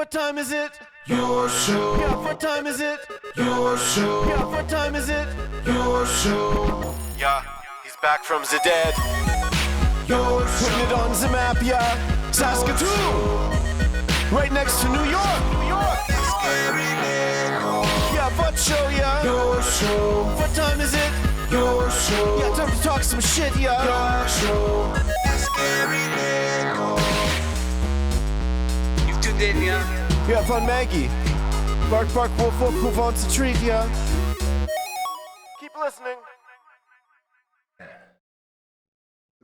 What time is it? Your show. Yeah, what time is it? Your show. Yeah, what time is it? Your show. Yeah, he's back from the dead. Your show. Putting it on the map, yeah. Saskatoon. Right next to New York. New York. Yeah, what show, yeah. Your show. What time is it? Your show. Yeah, time to talk some shit, yeah. Your show. You've tuned in, yeah? Yeah, fun Maggie. Bark, bark, wolf, wolf, move on to treat, yeah. Keep listening. A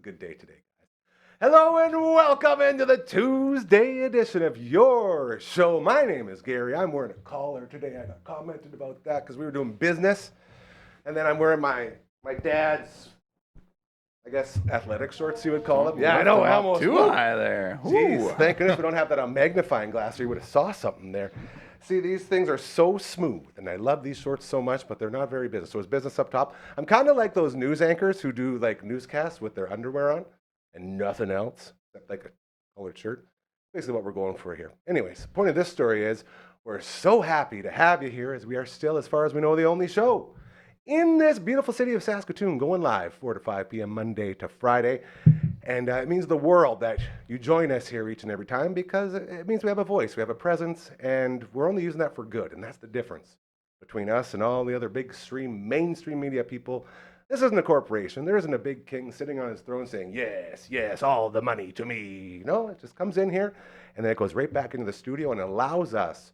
good day today, guys. Hello and welcome into the Tuesday edition of your show. My name is Gary. I'm wearing a collar today. I got commented about that because we were doing business. And then I'm wearing my dad's, I guess, athletic shorts, you would call them. Yeah, I know. I almost too high there. Jeez, thank goodness we don't have that on magnifying glass, or you would have saw something there. See, these things are so smooth, and I love these shorts so much, but they're not very business. So it's business up top. I'm kind of like those news anchors who do like newscasts with their underwear on and nothing else, except like a colored shirt. Basically what we're going for here. Anyways, the point of this story is we're so happy to have you here, as we are still, as far as we know, the only show in this beautiful city of Saskatoon, going live 4 to 5 p.m. Monday to Friday. And it means the world that you join us here each and every time, because it means we have a voice, we have a presence, and we're only using that for good. And that's the difference between us and all the other big mainstream media people. This isn't a corporation. There isn't a big king sitting on his throne saying, yes, yes, all the money to me. No, it just comes in here, and then it goes right back into the studio and allows us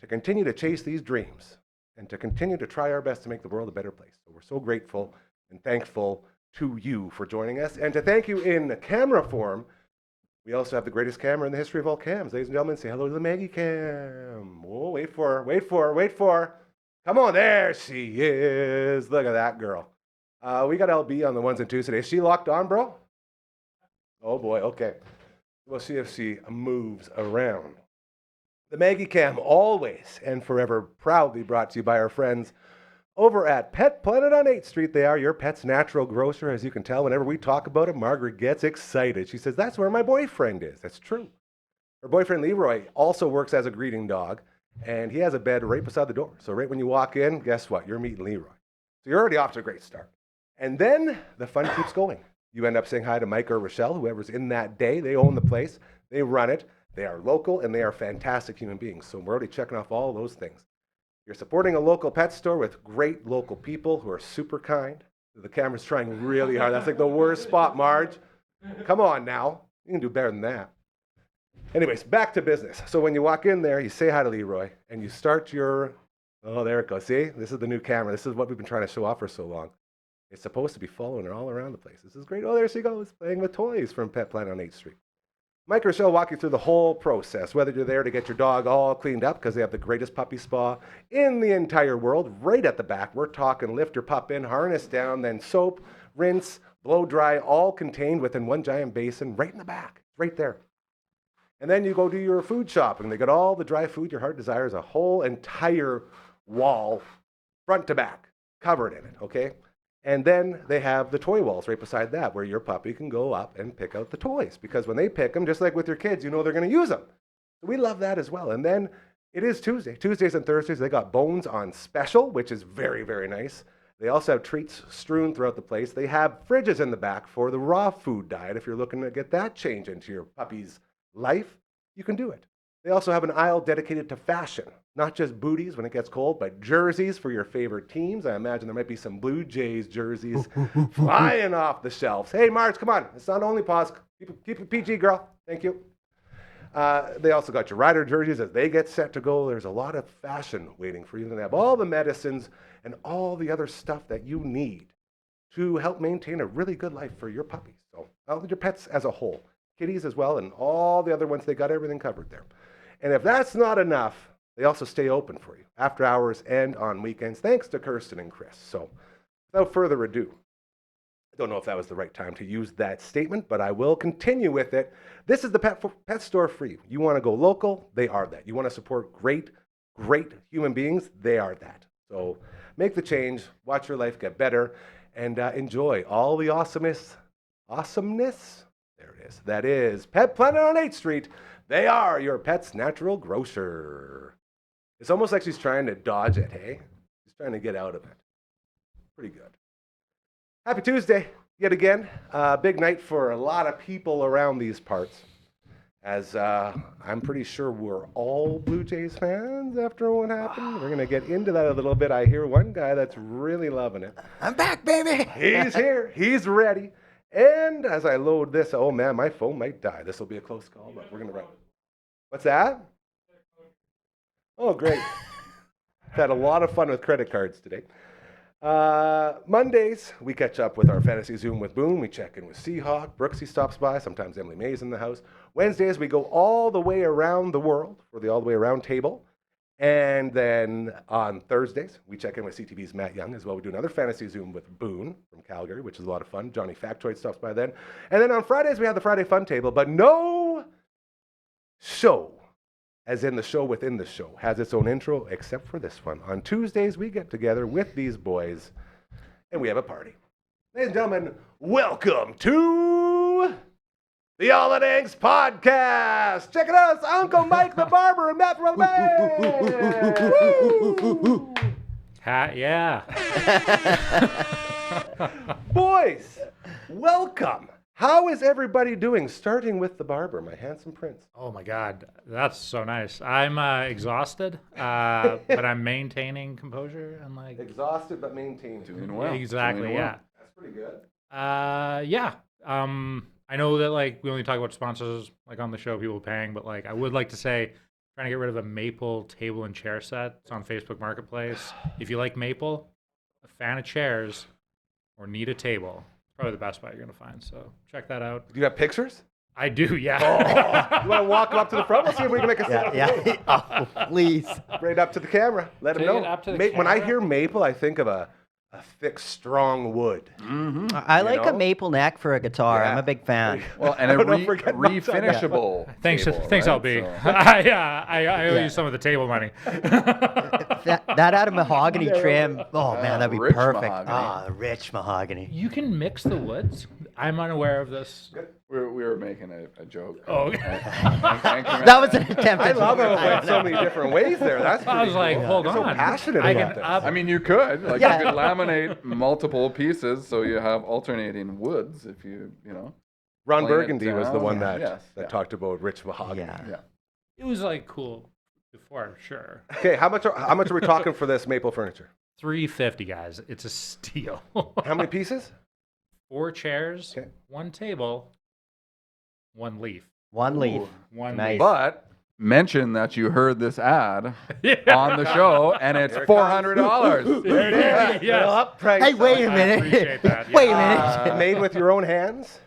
to continue to chase these dreams and to continue to try our best to make the world a better place. So we're so grateful and thankful to you for joining us. And to thank you in camera form, we also have the greatest camera in the history of all cams. Ladies and gentlemen, say hello to the Maggie cam. Oh, wait for her. Come on, there she is. Look at that girl. We got LB on the ones and twos today. Is she locked on, bro? Oh boy, okay. We'll see if she moves around. The Maggie Cam, always and forever proudly brought to you by our friends over at Pet Planet on 8th Street. They are your pet's natural grocer. As you can tell, whenever we talk about it, Margaret gets excited. She says, that's where my boyfriend is. That's true. Her boyfriend, Leroy, also works as a greeting dog, and he has a bed right beside the door. So right when you walk in, guess what? You're meeting Leroy. So you're already off to a great start. And then the fun keeps going. You end up saying hi to Mike or Rochelle, whoever's in that day. They own the place. They run it. They are local, and they are fantastic human beings. So we're already checking off all those things. You're supporting a local pet store with great local people who are super kind. The camera's trying really hard. That's like the worst spot, Marge. Come on now. You can do better than that. Anyways, back to business. So when you walk in there, you say hi to Leroy, and you start your, oh, there it goes. See, this is the new camera. This is what we've been trying to show off for so long. It's supposed to be following her all around the place. This is great. Oh, there she goes, playing with toys from Pet Planet on 8th Street. Mike or Rochelle walk you through the whole process, whether you're there to get your dog all cleaned up because they have the greatest puppy spa in the entire world, right at the back. We're talking lift your pup in, harness down, then soap, rinse, blow dry, all contained within one giant basin right in the back, right there. And then you go do your food shopping. They got all the dry food your heart desires, a whole entire wall, front to back, covered in it, okay? And then they have the toy walls right beside that where your puppy can go up and pick out the toys. Because when they pick them, just like with your kids, you know they're going to use them. So we love that as well. And then it is Tuesday. Tuesdays and Thursdays, they got bones on special, which is very, very nice. They also have treats strewn throughout the place. They have fridges in the back for the raw food diet. If you're looking to get that change into your puppy's life, you can do it. They also have an aisle dedicated to fashion, not just booties when it gets cold, but jerseys for your favorite teams. I imagine there might be some Blue Jays jerseys flying off the shelves. Hey, Marge, come on. It's not only pause. Keep it PG, girl. Thank you. They also got your rider jerseys as they get set to go. There's a lot of fashion waiting for you. They have all the medicines and all the other stuff that you need to help maintain a really good life for your puppies. So, your pets as a whole, kitties as well, and all the other ones, they got everything covered there. And if that's not enough, they also stay open for you after hours and on weekends, thanks to Kirsten and Chris. So without further ado, I don't know if that was the right time to use that statement, but I will continue with it. This is the pet store for you. You want to go local? They are that. You want to support great human beings? They are that. So make the change, watch your life get better, and enjoy all the awesomeness. There it is. That is Pet Planet on 8th Street. They are your pet's natural grocer. It's almost like she's trying to dodge it, hey? She's trying to get out of it. Pretty good. Happy Tuesday, yet again. Big night for a lot of people around these parts. As I'm pretty sure we're all Blue Jays fans after what happened. We're going to get into that a little bit. I hear one guy that's really loving it. I'm back, baby. He's here. He's ready. And as I load this, oh man, my phone might die. This will be a close call, but we're going to run. What's that? Oh, great. Had a lot of fun with credit cards today. Mondays, we catch up with our Fantasy Zoom with Boone. We check in with Seahawk. Brooksy stops by. Sometimes Emily May's in the house. Wednesdays, we go all the way around the world for the All the Way Around table. And then on Thursdays, we check in with CTV's Matt Young as well. We do another Fantasy Zoom with Boone from Calgary, which is a lot of fun. Johnny Factoid stops by then. And then on Fridays, we have the Friday Fun table. But no show, as in the show within the show, has its own intro, except for this one. On Tuesdays, we get together with these boys, and we have a party. Ladies and gentlemen, welcome to the All It Eggs Podcast. Check it out, it's Uncle Mike the Barber and Matt from Yeah. Boys, welcome. How is everybody doing? Starting with the Barber, my handsome prince. Oh my God, that's so nice. I'm exhausted, but I'm maintaining composure and like Exhausted but maintaining. Doing well. exactly, Doing yeah. well. That's pretty good. Yeah. I know that like we only talk about sponsors like on the show, people paying, but like I would like to say, trying to get rid of a maple table and chair set. It's on Facebook Marketplace. If you like maple, a fan of chairs, or need a table. Probably the best buy you're going to find, so check that out. Do you have pictures? I do, yeah. Oh, you want to walk up to the front? We'll see if we can make a set. Yeah. Oh, please. Right up to the camera. Let them Take know. it up to the When I camera? hear maple, I think of a thick, strong wood. I like know? a maple neck for a guitar. Yeah. I'm a big fan. Well, and a Don't forget my time. refinishable. Thanks, table, thanks, right? LB. So- Yeah, I owe you some of the table money. That out of mahogany trim. Oh man, that'd be Rich perfect. mahogany. Ah, rich mahogany. You can mix the woods. I'm unaware of this. We were making a joke. Oh. That was an attempt. I at love how humor. it went so many different ways there. That's I was pretty like, cool. hold You're on. so passionate I about can this. up- I mean, you could. Like, Yeah. you could laminate multiple pieces so you have alternating woods if you know. Ron Plane it Burgundy was the down. one Yeah. that, Yes, that yeah. talked about rich mahogany. Yeah. Yeah. It was like cool before, sure. Okay, how much are we talking for this maple furniture? $350, guys. It's a steal. How many pieces? 4 chairs, Okay. 1 table, 1 leaf. One leaf. One Nice. leaf. But mention that you heard this ad Yeah. on the show, and it's $400. There it is. Yes. Up price. Hey, wait a I minute. appreciate that. Wait a yeah. minute. Made with your own hands?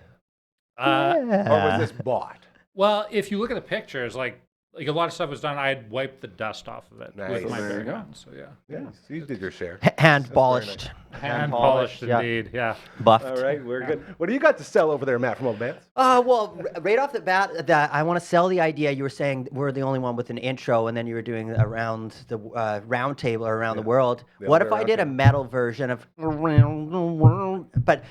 Or was this bought? Well, if you look at the pictures, like a lot of stuff was done, I had wiped the dust off of it Nice. with my There you bare go. hands. So yeah, Yeah, so you did your share. Hand That's polished. hand polished yeah. indeed. Yeah. Buffed. All right, we're good. What do you got to sell over there, Matt, from Old Bands? Well, right off the bat, that I want to sell the idea. You were saying we're the only one with an intro, and then you were doing around the round table or around the world. The What other if I round did a table. metal version of around the world, but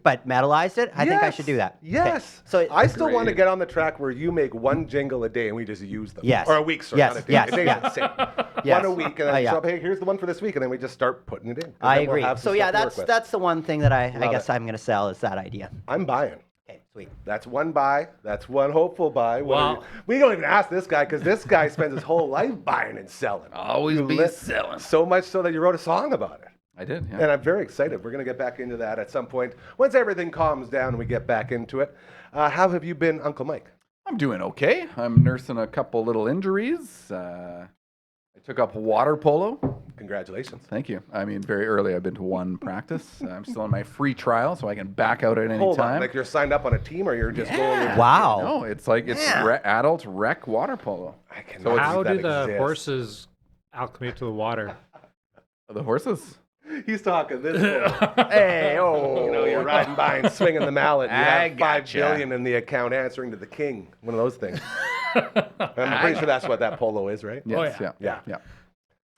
but metalized it? I think I should do that. Yes. Okay. So I still want to Great. get on the track where you make one jingle a day and we just use them. Yes. Or a week, sorry. Yes, Not a day. yes, A day yes. is the same. Yes. One a week, and then Yeah. so, hey, here's the one for this week, and then we just start putting it in. 'Cause I then we'll agree. have some So yeah, stuff to work with. that's the one thing that I Love guess it. I'm going to sell is that idea. I'm buying. Okay, sweet. That's one buy. That's one hopeful buy. What are Well- we don't even ask this guy because this guy spends his whole life buying and selling. Always You be lit- selling. So much so that you wrote a song about it. I did, yeah. And I'm very excited. We're going to get back into that at some point. Once everything calms down and we get back into it. How have you been, Uncle Mike? I'm doing okay. I'm nursing a couple little injuries. I took up water polo. Congratulations. Thank you. I mean, very early. I've been to one practice. I'm still on my free trial, so I can back out at any Hold time. on. Like you're signed up on a team or you're just going with Wow. No, it's like it's Yeah. Adult rec water polo. I cannot So it's- How believe do that the exists. horses acclimate to the water? The horses. He's talking this way. Hey, oh, you know, you're riding by and swinging the mallet. And you I have $5 gotcha. billion in the account answering to the king. One of those things. I'm pretty sure that's what that polo is, right? Yes, yeah. yeah.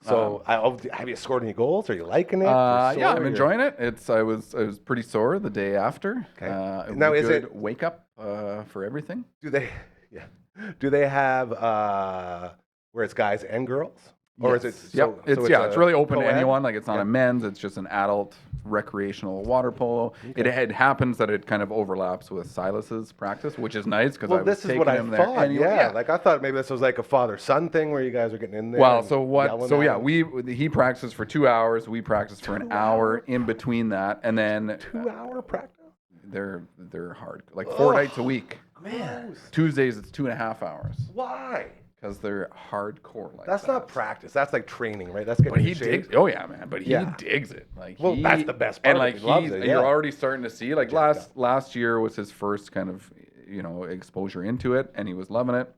So, have you scored any goals? Are you liking it? Yeah, I'm enjoying it. I was pretty sore the day after. Okay. It Now, was a is good it- wake up for everything? Do they? Yeah. Do they have where it's guys and girls? Or is it? Yep. It's a really open to co-ed? anyone. Like it's not Yeah. a men's. It's just an adult recreational water polo. It happens that it kind of overlaps with Silas's practice, which is nice because I was This is taking what I him there thought. anyway. Yeah. Like I thought maybe this was like a father-son thing where you guys are getting in there. Well, and so what? yelling So at yeah, him. he practiced for 2 hours. We practiced for an hour in between that, and then 2-hour practice. they're hard. Like 4 nights a week. Man, Tuesdays it's 2.5 hours why? because they're hardcore. Like That's that. not practice. That's like training, right? That's getting But in he shape. digs. Oh yeah, man. But he Yeah. digs it. Like Well, that's the best part And of it. like He loves it, yeah. you're already starting to see. Like Jacked last year was his first kind of exposure into it, and he was loving it.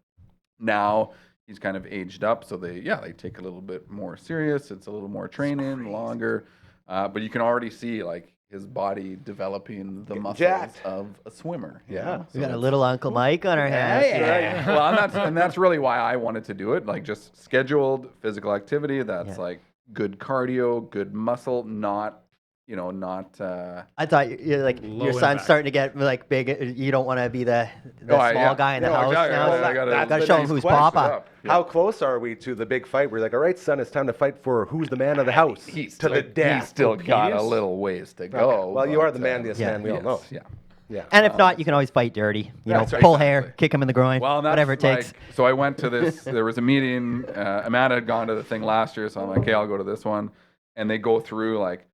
Now he's kind of aged up, so they take a little bit more serious. It's a little more training, longer, but you can already see like his body developing the muscles jacked. of a swimmer. you Yeah. know? We So got a little Uncle Mike on our hands. yeah. Well, and that's really why I wanted to do it. Like just scheduled physical activity. That's like good cardio, good muscle, not. I thought like Low your son's impact. starting to get like big. You don't want to be the Oh, small yeah. guy in the No, house exactly. now. Well, I gotta- Gotta the show him next who's question. Papa. How close are we to the big fight? We're like, all right, son, it's time to fight for who's the man of the house. He's to the death. He's still got a Obedience? little ways to go. Okay. Well, you but, are the manliest man we all know. Yeah. Yeah. And if not, you can always fight dirty. That's right, Pull hair, exactly. kick him in the groin, Well, and that's whatever it takes. So I went to this. There was a meeting. Amanda had gone to the thing last year, so I'm like, okay, I'll go to this one. And they go through like,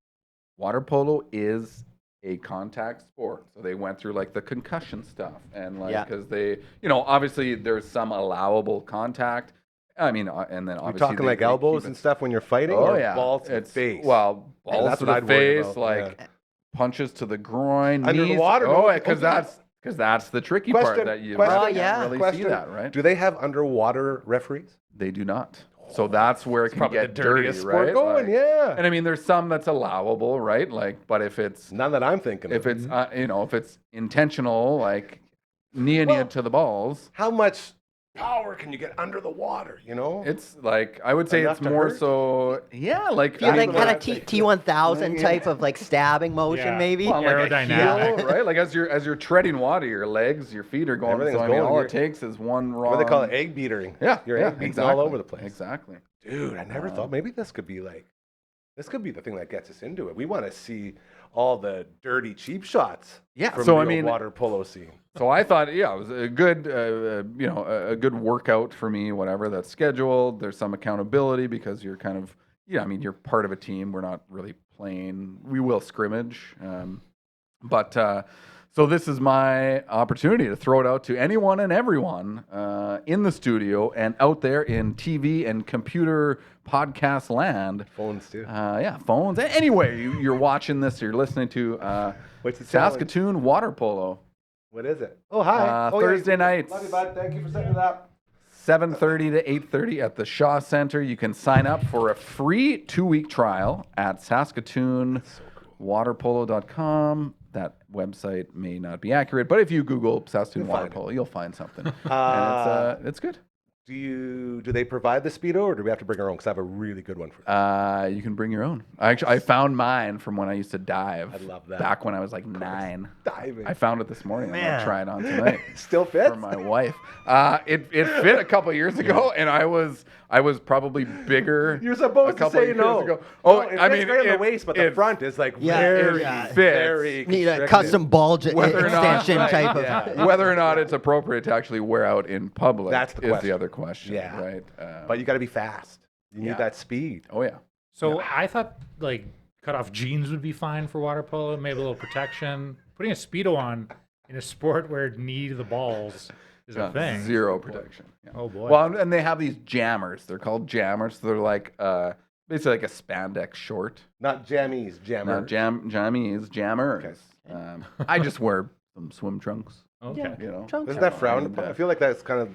water polo is a contact sport. So they went through like the concussion stuff and like Yeah. because they, obviously there's some allowable contact. I mean, and then You're obviously talking they like keep elbows it- and stuff when you're fighting? Oh or yeah, balls to the it's face? Well, Yeah, balls that's to what the I'd worry face, about, like yeah. punches to the groin, Under the knees. water, Oh, no? because Okay. that's the tricky Question, part that you question, Oh, can't yeah. really question. see that, right? Do they have underwater referees? They do not. So that's where it can Probably get the dirtiest dirty, sport right? going, yeah. And I mean, there's some that's allowable, right? Like, but if it's None that I'm thinking of. if it's intentional, like knee to the balls, How much power can you get under the water, it's like I would say Enough it's to more hurt? so. Yeah, like Feel like mean, kind of T1000 type of like stabbing motion, Yeah. maybe. well, like a Aerodynamic. heel, right? Like as you're treading water, your legs, your feet are going. Everything's So I mean, going. all You're- it takes is one wrong. What do they call it? Egg beatering. Yeah, You're yeah, egg beating exactly. all over the place. Exactly. Dude, I never thought maybe this could be the thing that gets us into it. We want to see all the dirty cheap shots. Yeah, From so the I old mean- water polo scene. So I thought, yeah, it was a good, a good workout for me. Whatever that's scheduled. There's some accountability because you're kind of, I mean, you're part of a team. We're not really playing. We will scrimmage, but so this is my opportunity to throw it out to anyone and everyone in the studio and out there in TV and computer podcast land. Phones too. Yeah, phones. Anyway, you're watching this, or you're listening to What's the challenge? Saskatoon water polo. What is it? Oh, hi. Thursday nights. Love you, bud. Thank you for setting it up. 7:30 to 8:30 at the Shaw Center. You can sign up for a free 2-week trial at saskatoonwaterpolo.com. That website may not be accurate, but if you Google Saskatoon water polo, you'll find something. And it's good. Do they provide the Speedo, or do we have to bring our own? Because I have a really good one for you. You can bring your own. I found mine from when I used to dive. I love that. Back when I was like 9. Diving. I found it this morning. I'm Man. gonna try it on tonight. Still fits? For my wife. It fit a couple years ago, and I was probably bigger. You're supposed a to couple say years no. ago. Oh, Oh, it I fits mean, right in the it- waist, but the it- front is like Yeah, very, yeah. Fits. very Need a constricted. custom bulge Whether or not- extension right, type of. yeah. Whether or not it's appropriate to actually wear out in public That's the is question. the other question, Yeah. right? But you got to be fast. You Yeah. need that speed. Oh yeah. So I thought like cut off jeans would be fine for water polo, maybe a little protection. Putting a Speedo on in a sport where knee to the balls is a thing. Zero protection. Yeah. Oh boy. Well, and they have these jammers. They're called jammers. They're like basically like a spandex short. Not jammies, jammer. Not jammies, jammers. Okay. I just wear some swim trunks. Okay. You know. Trunks. Isn't that frowned And, upon? I feel like that's kind of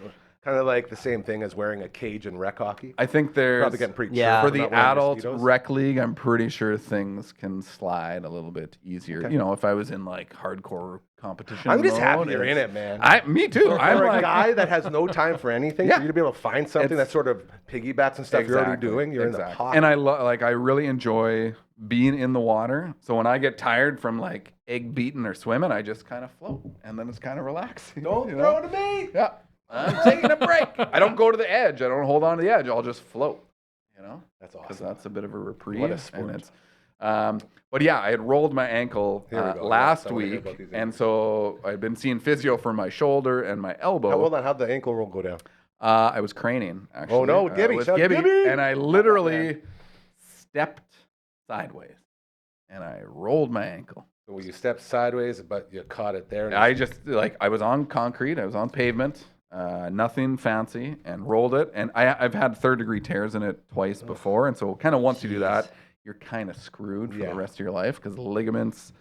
Kind of like the same thing as wearing a cage in rec hockey. I think there's Probably getting pretty Yeah. chirped for for the not wearing adult mosquitoes. rec league. I'm pretty sure things can slide a little bit easier. Okay. You know, if I was in like hardcore competition, I'm just happy mode, you're in it's- it, man. Me too. I'm For a like, guy that has no time for anything, Yeah. for you to be able to find something It's- that sort of piggybacks and stuff you're already Exactly, doing, you're in the exactly. pocket. And I really enjoy being in the water. So when I get tired from like egg beating or swimming, I just kind of float, and then it's kind of relaxing. Don't you throw know? it to me. Yeah, I'm taking a break. I don't go to the edge. I don't hold on to the edge. I'll just float. You know, That's because awesome. that's a bit of a reprieve. What a and sport. it's, but yeah, I had rolled my ankle Here we go. last Yes, I wanna hear week, about these and ankles. so I'd been seeing physio for my shoulder and my elbow. Hold on, how'd the ankle roll go down? I was craning, actually. Oh, no, with Gibby. With Shout out Gibby, Gibby. and I literally stepped sideways, and I rolled my ankle. So you stepped sideways, but you caught it there. and I just, I was on concrete, I was on pavement, nothing fancy, and rolled it. And I've had third-degree tears in it twice before, and so kind of once you do that, you're kind of screwed for Yeah. the rest of your life because the ligaments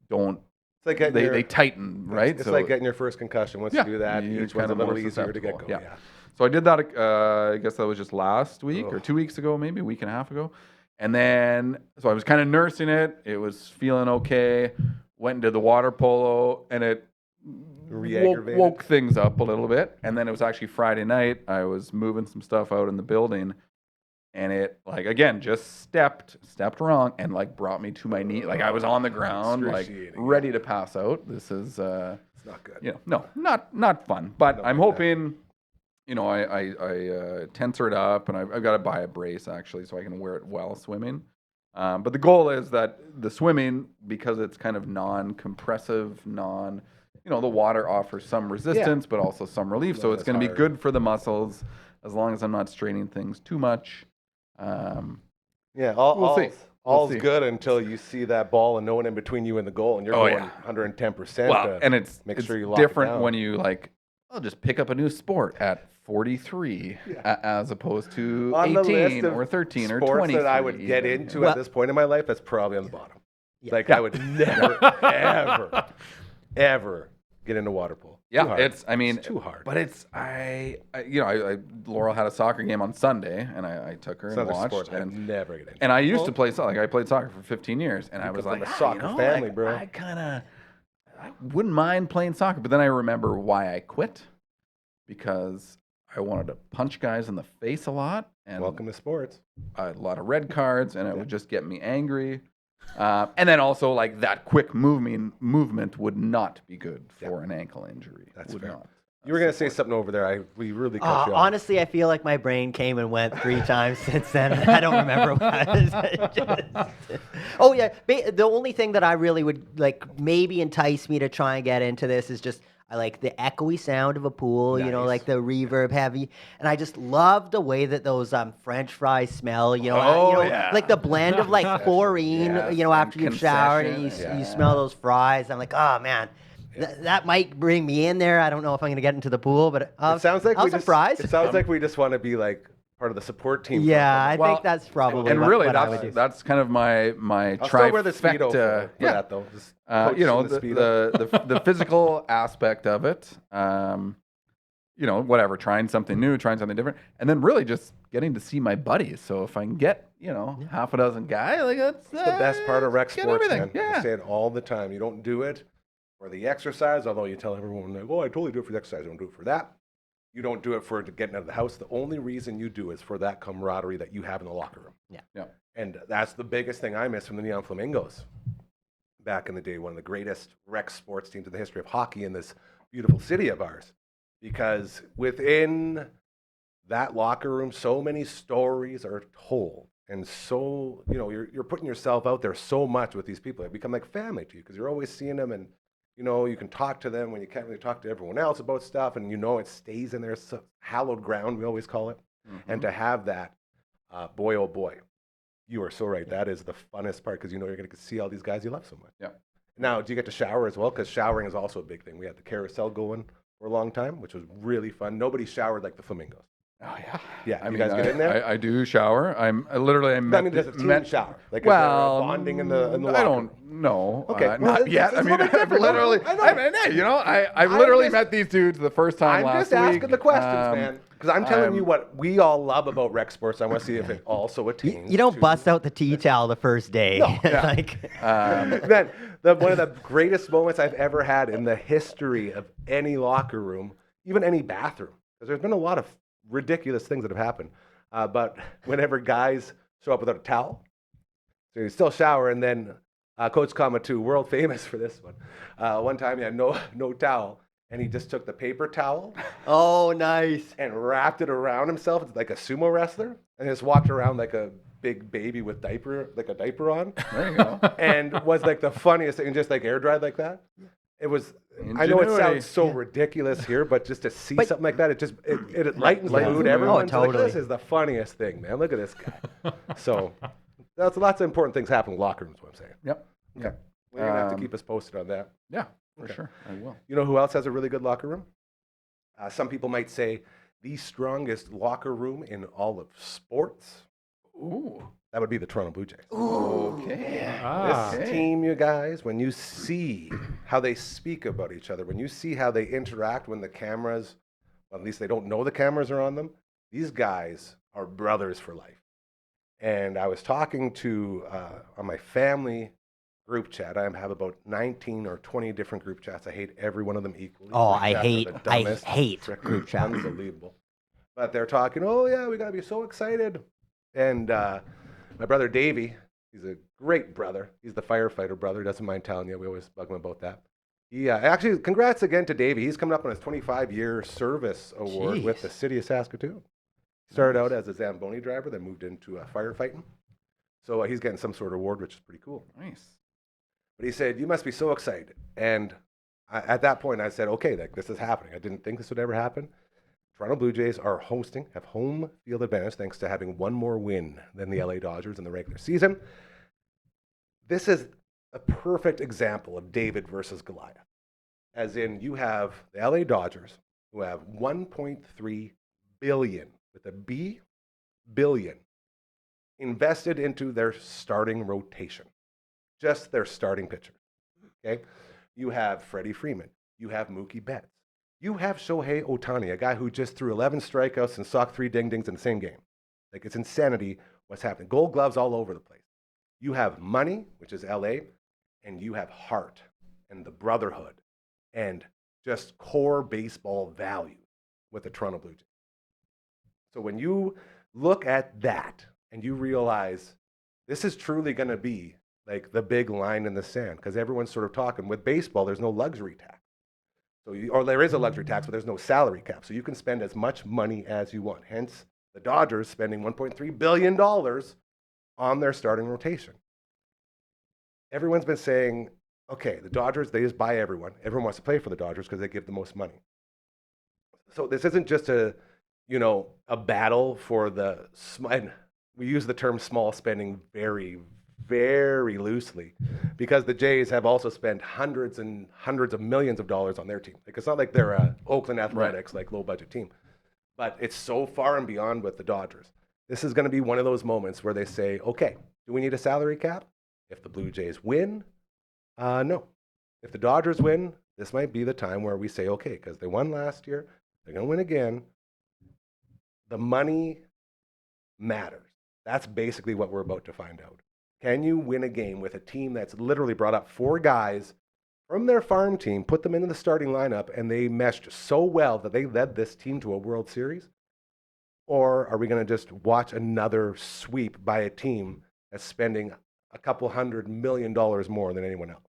don't, It's like getting they tighten, right? It's like getting your first concussion. Once Yeah, you do that, you're each one's a kinda more little easier to get susceptible, going. yeah. So I did that, I guess that was just last week or Ugh. 2 weeks ago, maybe a week and a half ago. And then, so I was kind of nursing it. It was feeling okay. Went into the water polo, and it Re-aggravated? woke things up a little bit. And then it was actually Friday night. I was moving some stuff out in the building, and it, like, again, just stepped wrong, and like brought me to my knee. Like I was on the ground, like Excruciating, ready to pass out. This is, It's not good. no, not fun. But Not I'm like that. hoping, I tensor it up, and I've got to buy a brace actually so I can wear it while swimming. But the goal is that the swimming, because it's kind of non-compressive, the water offers some resistance, but also some relief. So Not it's as going to be hard. good for the muscles as long as I'm not straining things too much. Yeah, We'll see. all's see. good until you see that ball and no one in between you and the goal, and you're Oh, going yeah. 110%. Well, and it's sure you lock it different down. when you I'll just pick up a new sport at 43 as opposed to on the list 18 of or 13 or sports 20 that I would get into Well- at this point in my life, that's probably on the bottom. Yeah. Like I would never, ever get into water polo. Too Yeah, hard. it's too hard. But it's Laurel had a soccer game on Sunday, and I took her It's and another watched. sport I'd never get into. And I used to play soccer. Like I played soccer for 15 years, and I was come like, from a soccer family, bro. I wouldn't mind playing soccer. But then I remember why I quit, because I wanted to punch guys in the face a lot, and Welcome to sports. a lot of red cards, and it would just get me angry. And then also, like, that quick movement would not be good for an ankle injury. That's would fair. not. You were gonna say something over there. We really cut you off. Honestly, I feel like my brain came and went 3 times since then. I don't remember what. Oh yeah, the only thing that I really would maybe entice me to try and get into this is just I like the echoey sound of a pool. You know, Nice. like the reverb heavy, and I just love the way that those French fries smell. You know, Oh, yeah. like the blend of like chlorine. Yes, You know, and after you've showered and concession, you smell those fries. I'm like, oh man. That might bring me in there. I don't know if I'm going to get into the pool, but It sounds like I'll we just. surprise. It sounds like we just want to be like part of the support team. for Yeah, I them. think that's probably And what, really, what I would do. that's kind of my I'll still wear the speedo trifecta. for Yeah, that though. Just coach in the speedo. the physical aspect of it. Whatever, trying something new, trying something different, and then really just getting to see my buddies. So if I can get half a dozen guys, like that's It's the best part of rec get sports, everything. man. I Yeah. say it all the time. You don't do it for the exercise, although you tell everyone, like, oh, I totally do it for the exercise. I don't do it for that. You don't do it for getting out of the house. The only reason you do is for that camaraderie that you have in the locker room. Yeah. And that's the biggest thing I miss from the Neon Flamingos. Back in the day, one of the greatest rec sports teams in the history of hockey in this beautiful city of ours. Because within that locker room, so many stories are told. And so, you're putting yourself out there so much with these people. They become like family to you because you're always seeing them and, you can talk to them when you can't really talk to everyone else about stuff. And, it stays in there, so hallowed ground, we always call it. Mm-hmm. And to have that, boy, oh boy, you are so right. That is the funnest part because you're going to see all these guys you love so much. Yeah. Now, do you get to shower as well? Because showering is also a big thing. We had the carousel going for a long time, which was really fun. Nobody showered like the Flamingos. Oh yeah. Yeah, you guys get in there? I do shower. I I met. mean, does a team met shower? Like, is well, there a bonding in the locker I room? don't know. Okay, well, not it's yet. a I mean, little bit I've different. literally. I know. I mean, hey, I've literally just- met these dudes the first time I'm last just asking week. the questions, man. Because I'm telling you I'm- what we all love about rec sports. I want to see if it also attains. You don't to- bust out the tea towel the first day. No, yeah. Like, Man, one of the greatest moments I've ever had in the history of any locker room, even any bathroom, because there's been a lot of ridiculous things that have happened. But whenever guys show up without a towel, so you still shower, and then Coach Kamatu, world famous for this one. One time he had no towel, and he just took the paper towel oh, nice. and wrapped it around himself like a sumo wrestler, and just walked around like a big baby with a diaper on, There you go. and was like the funniest thing, and just like air dried like that. It was. I know it Ingenuity. sounds so ridiculous here, but just to see But- something like that, it lightens the Lightens mood. the mood. Everyone's Oh, like, totally. this is the funniest thing, man. Look at this guy. So that's lots of important things happen in locker rooms. What I'm saying. Yep. Okay. Well, you're gonna have to Um, keep us posted on that. Yeah, for Okay. sure. I will. You know who else has a really good locker room? Some people might say the strongest locker room in all of sports. Ooh. That would be the Toronto Blue Jays. Okay. Ah. This team, you guys, when you see how they speak about each other, when you see how they interact when the cameras, well, at least they don't know the cameras are on them, these guys are brothers for life. And I was talking to, on my family group chat, I have about 19 or 20 different group chats. I hate every one of them equally. Oh, Group I chats are hate- the I dumbest, hate frickin' group chats. Unbelievable. But they're talking, oh, yeah, we got to be so excited. And my brother Davey, he's a great brother. He's the firefighter brother. Doesn't mind telling you. We always bug him about that. He actually, congrats again to Davey. He's coming up on his 25-year service award with Jeez. the city of Saskatoon. Started out as a Zamboni driver, then moved into firefighting. So he's getting some sort of award, which is pretty cool. Nice. But he said, you must be so excited. And at that point, I said, okay, like, this is happening. I didn't think this would ever happen. Toronto Blue Jays are have home field advantage thanks to having one more win than the LA Dodgers in the regular season. This is a perfect example of David versus Goliath. As in, you have the LA Dodgers, who have 1.3 billion, with a B, billion, invested into their starting rotation. Just their starting pitcher. Okay? You have Freddie Freeman. You have Mookie Betts. You have Shohei Ohtani, a guy who just threw 11 strikeouts and socked 3 ding-dings in the same game. Like, it's insanity what's happening. Gold gloves all over the place. You have money, which is LA, and you have heart and the brotherhood and just core baseball value with the Toronto Blue Jays. So when you look at that and you realize this is truly going to be like the big line in the sand, because everyone's sort of talking, with baseball, there's no luxury tax. So or there is a luxury tax, but there's no salary cap. So you can spend as much money as you want. Hence, the Dodgers spending $1.3 billion on their starting rotation. Everyone's been saying, okay, the Dodgers, they just buy everyone. Everyone wants to play for the Dodgers because they give the most money. So this isn't just a battle for the, and we use the term small spending very, very loosely, because the Jays have also spent hundreds and hundreds of millions of dollars on their team. Like, it's not like they're a Oakland Athletics, like low budget team, but it's so far and beyond with the Dodgers. This is going to be one of those moments where they say, okay, do we need a salary cap? If the Blue Jays win, no. If the Dodgers win, this might be the time where we say, okay, because they won last year, they're going to win again. The money matters. That's basically what we're about to find out. Can you win a game with a team that's literally brought up 4 guys from their farm team, put them into the starting lineup, and they meshed so well that they led this team to a World Series? Or are we going to just watch another sweep by a team that's spending a couple $100 million more than anyone else?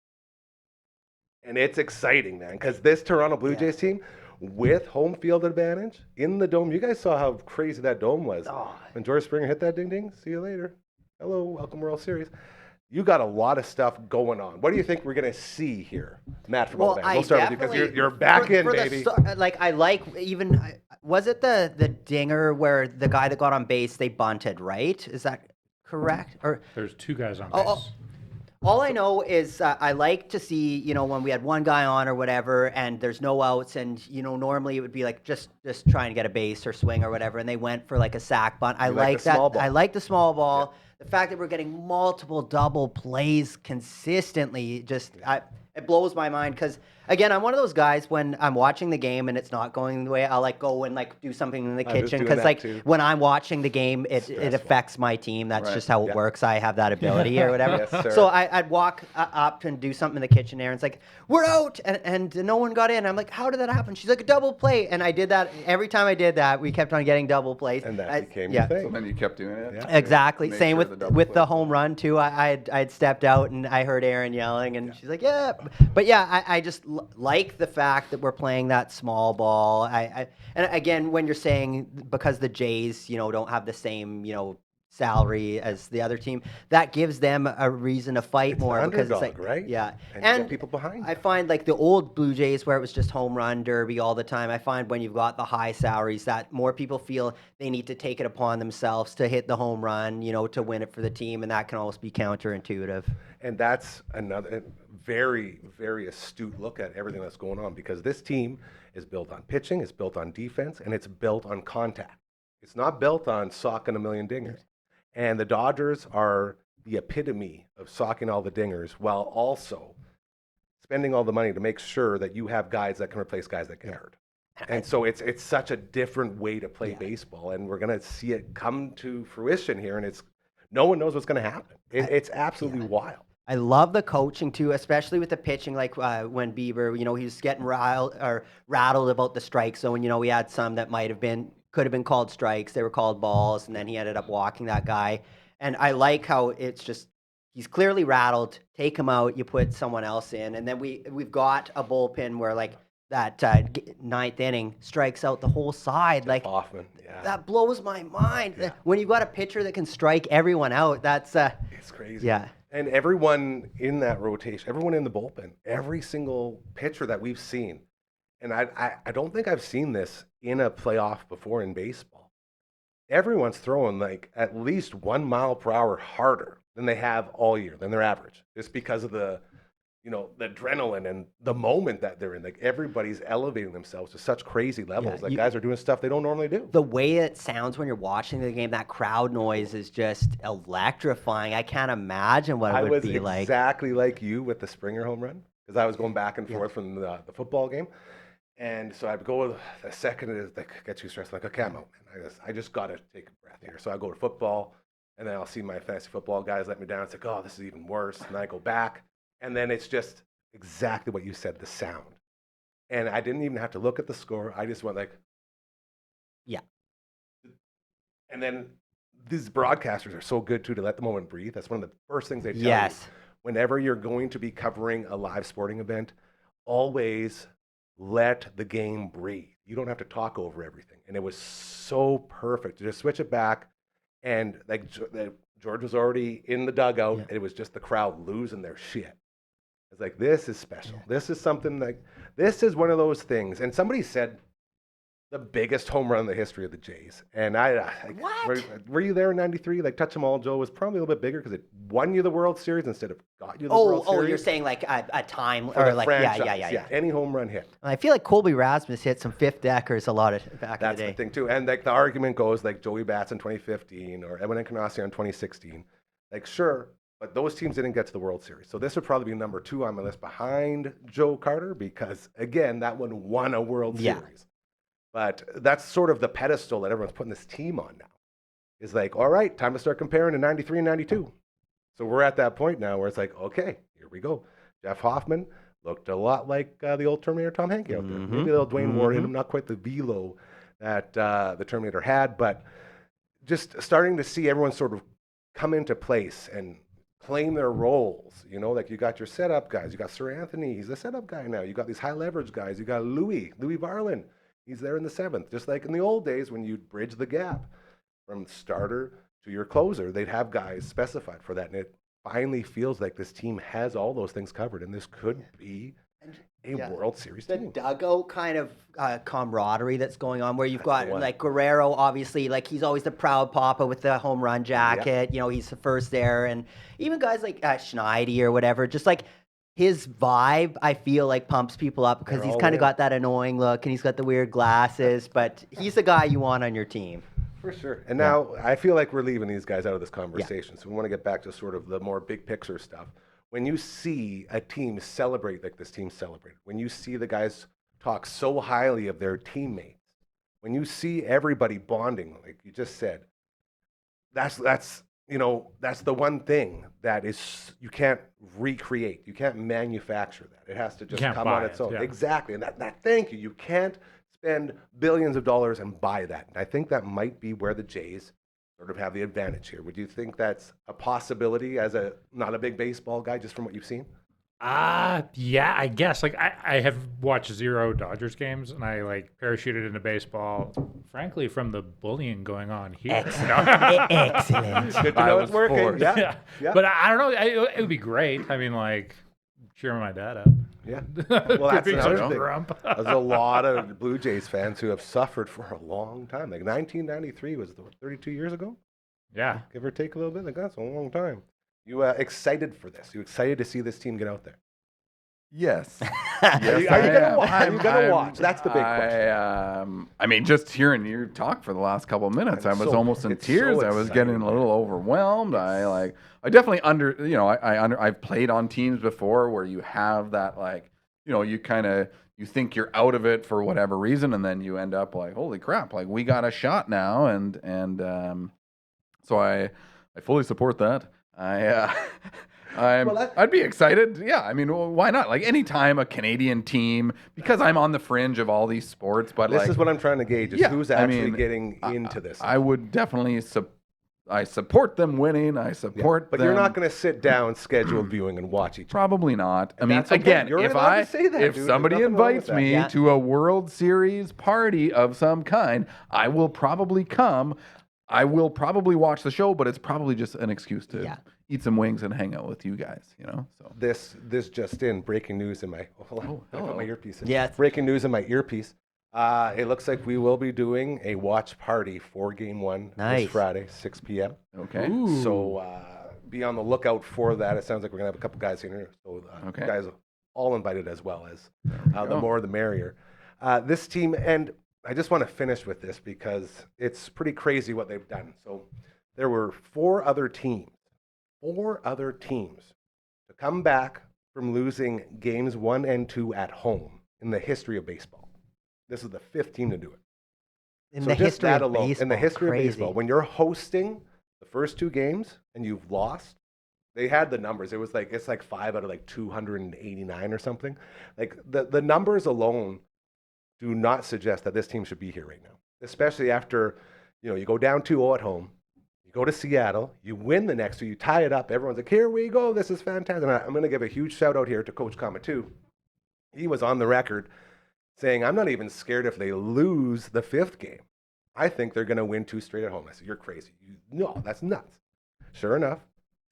And it's exciting, man, because this Toronto Blue Jays team, with home field advantage in the dome, you guys saw how crazy that dome was. Oh. When George Springer hit that ding-ding, see you later. Hello, welcome World Series. You got a lot of stuff going on. What do you think we're going to see here, Matt from Well, Alabama? We'll start with you because you're back in, baby. Like, I like even, was it the dinger where the guy that got on base, they bunted, right? Is that correct? Or There's 2 guys on base. All I know is I like to see, when we had one guy on or whatever, and there's no outs, and normally it would be like just trying to get a base or swing or whatever, and they went for like a sack bunt. I You like like the that. small ball. I like the small ball. The fact that we're getting multiple double plays consistently, it blows my mind because. Again, I'm one of those guys when I'm watching the game and it's not going the way I'll go and do something in the I was kitchen doing because that too. when I'm watching the game, it Stressful. affects my team. That's Right. just how it works. I have that ability or whatever. Yes, sir. So I'd walk up and do something in the kitchen there, and it's like, we're out, and no one got in. I'm like, how did that happen? She's like, a double play, and I did that. Every time I did that, we kept on getting double plays. And that became yeah. the So thing. then you kept doing it. Yeah. Exactly. Make Same sure the double with the plays. home run too. I'd stepped out and I heard Aaron yelling, and she's like, "Yeah," but yeah, I just like the fact that we're playing that small ball. And again, when you're saying because the Jays, don't have the same, salary as the other team, that gives them a reason to fight It's more an because underdog, it's like, right? yeah, And you get people behind I you. find like the old Blue Jays where it was just home run derby all the time. I find when you've got the high salaries that more people feel they need to take it upon themselves to hit the home run, to win it for the team, and that can almost be counterintuitive. And that's another very, very astute look at everything that's going on because this team is built on pitching, it's built on defense, and it's built on contact. It's not built on socking a million dingers. And the Dodgers are the epitome of socking all the dingers while also spending all the money to make sure that you have guys that can replace guys that get hurt. And so it's such a different way to play baseball, and we're going to see it come to fruition here, and no one knows what's going to happen. It's absolutely wild. I love the coaching too, especially with the pitching. Like when Bieber, he was getting rattled about the strike zone. We had some that could have been called strikes. They were called balls, and then he ended up walking that guy. And I like how it's just he's clearly rattled. Take him out. You put someone else in, and then we've got a bullpen where like that ninth inning strikes out the whole side. Like Hoffman, yeah. that blows my mind. When you've got a pitcher that can strike everyone out, that's It's crazy. yeah. And everyone in that rotation, everyone in the bullpen, every single pitcher that we've seen, and I don't think I've seen this in a playoff before in baseball. Everyone's throwing like at least 1 mile per hour harder than they have all year, than their average. Just because of the adrenaline and the moment that they're in. Like everybody's elevating themselves to such crazy levels. Like guys are doing stuff they don't normally do. The way it sounds when you're watching the game, that crowd noise is just electrifying. I can't imagine what it would be like. I was exactly like you with the Springer home run because I was going back and forth from the football game. And so I'd go, the second it is like, gets you stressed, like, okay, I'm out, man. I just got to take a breath here. So I go to football, and then I'll see my fantasy football guys let me down. It's like, oh, this is even worse. And I go back, and then it's just exactly what you said, the sound. And I didn't even have to look at the score. I just went like, Yeah. And then these broadcasters are so good, too, to let the moment breathe. That's one of the first things they tell you. Yes. Whenever you're going to be covering a live sporting event, always let the game breathe. You don't have to talk over everything. And it was so perfect to just switch it back. And like George was already in the dugout. And it was just the crowd losing their shit. It's like, this is special. This is something like, this is one of those things. And somebody said the biggest home run in the history of the Jays. And What? Were you there in '93? Like Touch 'Em All Joe was probably a little bit bigger because it won you the World Series instead of got you the World Series. Oh, you're saying like a time For or the like franchise. yeah. Any home run hit. I feel like Colby Rasmus hit some fifth deckers a lot back That's in the the day. thing too. And like the argument goes like Joey Bats in 2015 or Edwin Encarnacion in 2016. Like sure, but those teams didn't get to the World Series. So this would probably be number 2 on my list behind Joe Carter because again, that one won a World Series. But that's sort of the pedestal that everyone's putting this team on now. Is like, all right, time to start comparing to 93 and 92. So we're at that point now where it's like, okay, here we go. Jeff Hoffman looked a lot like the old Terminator Tom Hankey out there. Maybe a little Dwayne Ward in him, not quite the velo that the Terminator had, but just starting to see everyone sort of come into place and claim their roles. You know, like you got your setup guys. You got Sir Anthony. He's a setup guy now. You got these high leverage guys. You got Louis Varlin. He's there in the 7th. Just like in the old days when you'd bridge the gap from starter to your closer, they'd have guys specified for that. And it finally feels like this team has all those things covered. And this could be a World Series The team. dugout kind of camaraderie that's going on, where you've got one. like Guerrero, obviously, like he's always the proud papa with the home run jacket. You know, he's the first there, and even guys like Schneidi or whatever, just like his vibe, I feel like pumps people up because They're he's all kind of in. got that annoying look and he's got the weird glasses, but he's the guy you want on your team. For sure. And now I feel like we're leaving these guys out of this conversation. So we want to get back to sort of the more big picture stuff. When you see a team celebrate like this team celebrated, when you see the guys talk so highly of their teammates, when you see everybody bonding, like you just said, that's the one thing that is you can't recreate. You can't manufacture that. It has to just come on its own. Yeah. Exactly. And that thank you. You can't spend billions of dollars and buy that. And I think that might be where the Jays sort of have the advantage here. Would you think that's a possibility as not a big baseball guy, just from what you've seen? Yeah, I guess. Like I have watched 0 Dodgers games, and I like parachuted into baseball, frankly, from the bullying going on here. Excellent. Good to I know was it's working. forced. Yeah. Yeah. But I don't know. It would be great. I mean, like cheering my dad up. Yeah. Well, that's Being another such a thing. grump. There's a lot of Blue Jays fans who have suffered for a long time. Like 1993 was 32 years ago, Yeah. give or take a little bit. Like that's a long time. You excited for this? You excited to see this team get out there? Yes. Are Yes, you I gonna am. watch? Are you gonna I'm- watch? That's the big question. I mean, just hearing you talk for the last couple of minutes, I was almost in it's tears. so I was exciting, getting a man. little overwhelmed. I definitely I've played on teams before where you have that you think you're out of it for whatever reason, and then you end up like, holy crap, like we got a shot now, and so I fully support that. I'd be excited. Yeah, I mean, why not? Like anytime a Canadian team, because I'm on the fringe of all these sports, but This is what I'm trying to gauge: is who's actually getting into this. I would definitely I support them winning. I support But them. you're not going to sit down, scheduled viewing, and watch each other. Probably not. I mean, that's okay. again, You're if allowed to say that, if dude. somebody There's nothing wrong with invites that. me Yeah. to a World Series party of some kind, I will probably come. I will probably watch the show, but it's probably just an excuse to eat some wings and hang out with you guys. So This just in, breaking news in my I put my earpiece in. Yes. Breaking news in my earpiece. It looks like we will be doing a watch party for Game 1 Nice. this Friday, 6 p.m. okay. So be on the lookout for that. It sounds like we're gonna have a couple guys here, so Okay. guys all invited as well as the go. more the merrier. This team, and I just want to finish with this because it's pretty crazy what they've done. So there were 4 other teams to come back from losing games 1 and 2 at home in the history of baseball. This is the 5th team to do it. In So the just history that of alone, baseball, in the history crazy. of baseball, when you're hosting the first 2 games and you've lost, they had the numbers. It's like 5 out of like 289 or something. Like the numbers alone do not suggest that this team should be here right now, especially after you go down 2-0 at home, you go to Seattle, you win the next 2, you tie it up. Everyone's like, here we go, this is fantastic. And I'm going to give a huge shout out here to Coach Kamatu. He was on the record saying, I'm not even scared if they lose the 5th game. I think they're going to win 2 straight at home. I said, you're crazy. No, that's nuts. Sure enough,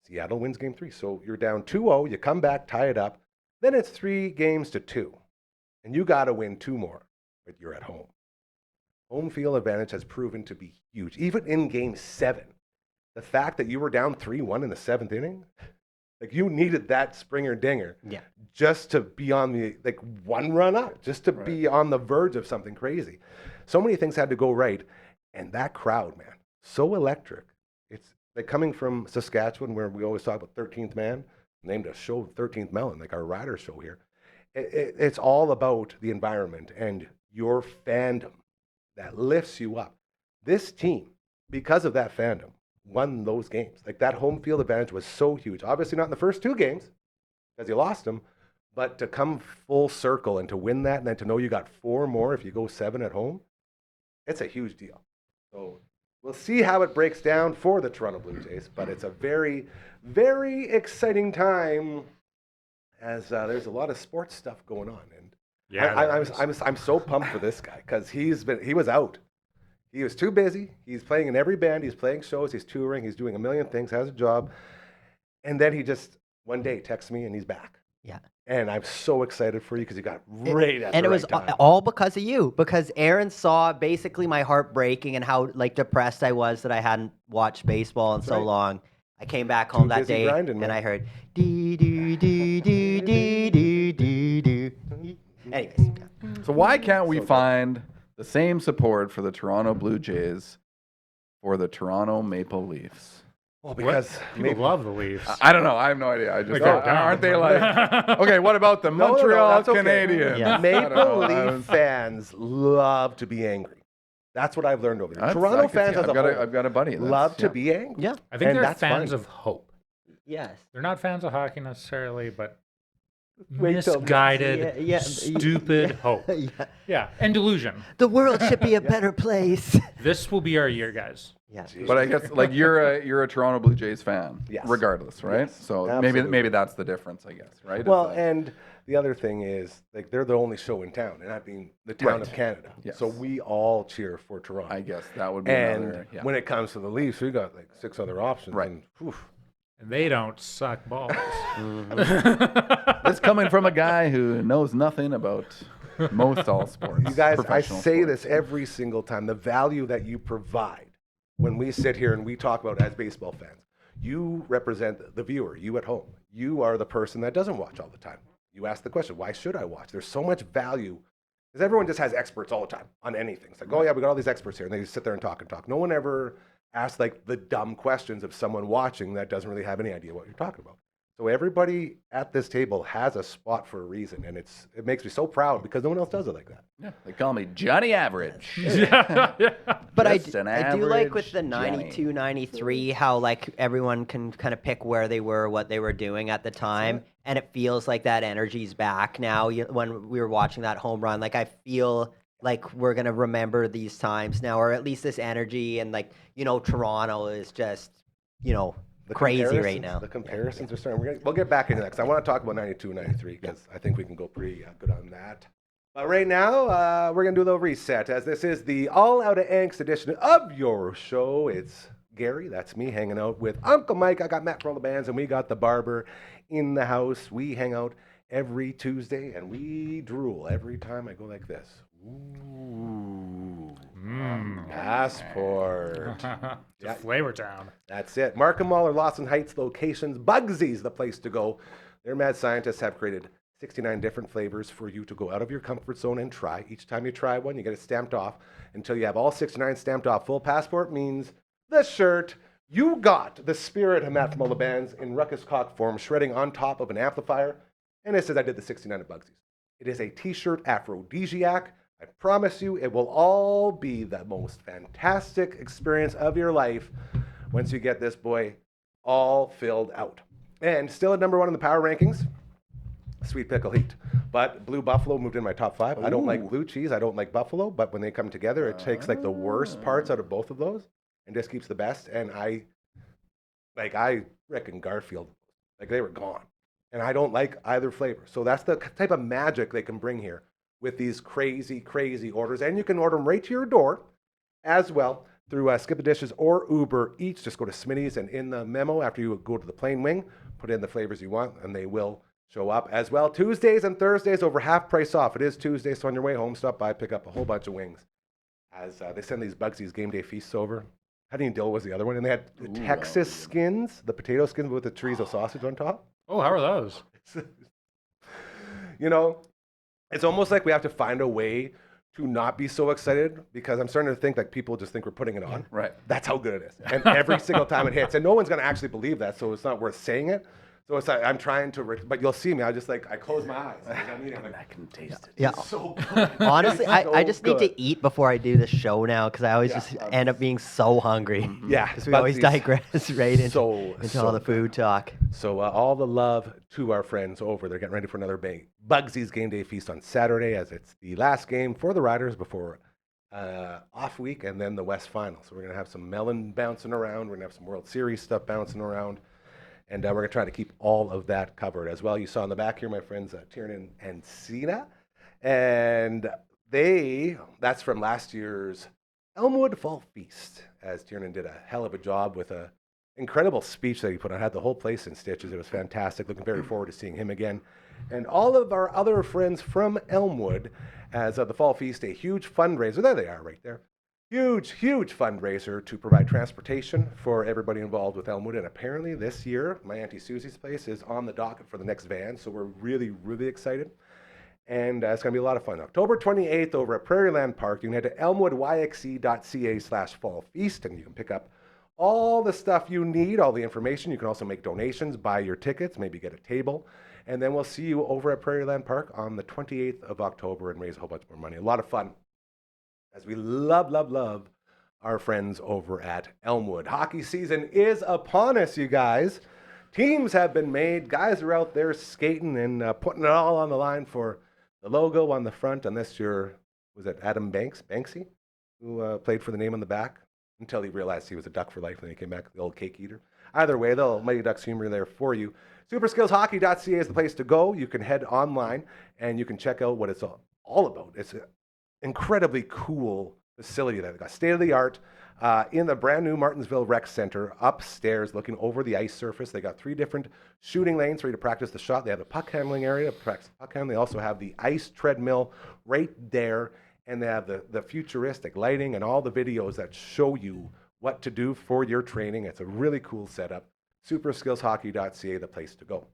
Seattle wins game 3. So you're down 2-0, you come back, tie it up. Then it's 3 games to 2. And you got to win 2 more, but you're at home. Home field advantage has proven to be huge. Even in game 7, the fact that you were down 3-1 in the 7th inning, like you needed that Springer dinger just to be on the one run up, just to be on the verge of something crazy. So many things had to go right, and that crowd, man, so electric. It's like coming from Saskatchewan, where we always talk about 13th man, named a show 13th Melon, like our rider show here. It's all about the environment and your fandom that lifts you up. This team, because of that fandom, won those games. Like that home field advantage was so huge. Obviously not in the first 2 games because you lost them, but to come full circle and to win that and then to know you got 4 more if you go 7 at home, it's a huge deal. So we'll see how it breaks down for the Toronto Blue Jays, but it's a very, very exciting time as there's a lot of sports stuff going on. And Yeah. I'm so pumped for this guy because he was out. He was too busy. He's playing in every band. He's playing shows. He's touring. He's doing a million things, has a job. And then he just one day texts me and he's back. Yeah. And I'm so excited for you because you got right at And the it was right time. all because of you, because Aaron saw basically my heart breaking and how like depressed I was that I hadn't watched baseball in so right. long. I came back home that busy day grinding, and man. I heard dee doo doo doo doo doo doo doo. Anyways, yeah. So why can't we find the same support for the Toronto Blue Jays for the Toronto Maple Leafs? Well, What? because People maybe love the Leafs. I don't know. I have no idea. I just Like, they're aren't they dumb. like okay? What about the no, Montreal that's okay. Canadiens? Yeah. I don't know. Maple I Leaf was- fans love to be angry. That's what I've learned over there. That's- Toronto I can fans see- as a whole I've got a buddy. That's- love to yeah. be angry. Yeah. I think And they're that's fans fine. of hope. Yes. They're not fans of hockey necessarily, but Wait till- misguided, Yeah, stupid hope. Yeah. Yeah, and delusion. The world should be a better place. This will be our year, guys. Yeah. But I guess like you're a Toronto Blue Jays fan, Yes. regardless, right? Yes, So absolutely. maybe that's the difference, I guess, right? Is Well, that- and the other thing is, like, they're the only show in town, and I mean the town of Right. Canada. Yes. So we all cheer for Toronto. I guess that would be and another. Yeah. when it comes to the Leafs, we got like 6 other options. Right. And, whew, And they don't suck balls. This coming from a guy who knows nothing about most all sports. you guys, I professional say sports. this every single time. The value that you provide when we sit here and we talk about as baseball fans, you represent the viewer, you at home. You are the person that doesn't watch all the time. You ask the question, why should I watch? There's so much value. Because everyone just has experts all the time on anything. It's like, oh yeah, we got all these experts here, and they just sit there and talk and talk. No one ever asks like the dumb questions of someone watching that doesn't really have any idea what you're talking about. So everybody at this table has a spot for a reason, and it makes me so proud because no one else does it like that. Yeah, they call me Johnny Average. yeah. But Just an I do like with average the Johnny. 92, 93, how like everyone can kind of pick where they were, what they were doing at the time. And it feels like that energy's back now. When we were watching that home run, like I feel like we're going to remember these times now, or at least this energy. And like, Toronto is just, The crazy right comparisons- now. The comparisons are starting. We'll get back into that because I want to talk about 92 and 93 because I think we can go pretty good on that. But right now, we're going to do a little reset as this is the All Out of Angst edition of your show. It's Gary, that's me, hanging out with Uncle Mike. I got Matt for all the bands, and we got the Barber in the house. We hang out every Tuesday, and we drool every time I go like this. Ooh. Passport. It's Flavor Town. That's it. Markham Mall or Lawson Heights locations. Bugsy's the place to go. Their mad scientists have created 69 different flavors for you to go out of your comfort zone and try. Each time you try one, you get it stamped off. Until you have all 69 stamped off. Full passport means the shirt. You got the spirit of Matt from all the bands in ruckus cock form, shredding on top of an amplifier. And it says I did the 69 at Bugsy's. It is a t-shirt aphrodisiac. I promise you, it will all be the most fantastic experience of your life once you get this boy all filled out. And still at number 1 in the power rankings, Sweet Pickle Heat. But Blue Buffalo moved in my top 5. I don't like blue cheese. I don't like buffalo. But when they come together, it takes like the worst parts out of both of those and just keeps the best. And I reckon Garfield, like they were gone. And I don't like either flavor. So that's the type of magic they can bring here with these crazy, crazy orders. And you can order them right to your door as well through Skip the Dishes or Uber Eats. Just go to Smitty's, and in the memo, after you go to the plain wing, put in the flavors you want, and they will show up as well. Tuesdays and Thursdays over half price off. It is Tuesday, so on your way home, stop by, pick up a whole bunch of wings. As they send these Bugsy's game day feasts over. Hunting Dill was the other one, and they had the Texas skins, the potato skins with the chorizo sausage on top. Oh, how are those? It's almost like we have to find a way to not be so excited because I'm starting to think that people just think we're putting it on. Right. That's how good it is. And every single time it hits. And no one's going to actually believe that, so it's not worth saying it. So it's like I'm trying to, but you'll see me. I close my eyes. I'm eating. I can taste it. Yeah. It's so good. Honestly, It's so I just need good. to eat before I do the show now because I always just end up being so hungry. Yeah. Because we always Bugsy's digress right into so all the food talk. So all the love to our friends over. They're getting ready for another Bugsy's game day feast on Saturday as it's the last game for the Riders before off week and then the West Final. So we're going to have some melon bouncing around. We're going to have some World Series stuff bouncing around. And we're going to try to keep all of that covered as well. You saw in the back here, my friends, Tiernan and Cena. And that's from last year's Elmwood Fall Feast, as Tiernan did a hell of a job with an incredible speech that he put on. Had the whole place in stitches. It was fantastic. Looking very forward to seeing him again and all of our other friends from Elmwood as the Fall Feast, a huge fundraiser. There they are right there. Huge fundraiser to provide transportation for everybody involved with Elmwood. And apparently this year, my Auntie Susie's place is on the docket for the next van. So we're really excited. And it's going to be a lot of fun. October 28th over at Prairieland Park. You can head to elmwoodyxe.ca/fallfeast and you can pick up all the stuff you need, all the information. You can also make donations, buy your tickets, maybe get a table. And then we'll see you over at Prairieland Park on the 28th of October and raise a whole bunch more money. A lot of fun, as we love our friends over at Elmwood. Hockey season is upon us, you guys. Teams have been made. Guys are out there skating and putting it all on the line for the logo on the front. Unless you're, was it Banksy, who played for the name on the back until he realized he was a Duck for life and then he came back, the old cake eater. Either way, the Mighty Ducks humor there for you. Superskillshockey.ca is the place to go. You can head online and you can check out what it's all about. It's an incredibly cool facility that they've got, state-of-the-art, in the brand new Martinsville Rec Center, upstairs looking over the ice surface. They got 3 different shooting lanes for you to practice the shot. They have a puck handling area to practice puck handling. They also have the ice treadmill right there, and they have the futuristic lighting and all the videos that show you what to do for your training. It's a really cool setup. Superskillshockey.ca, the place to go.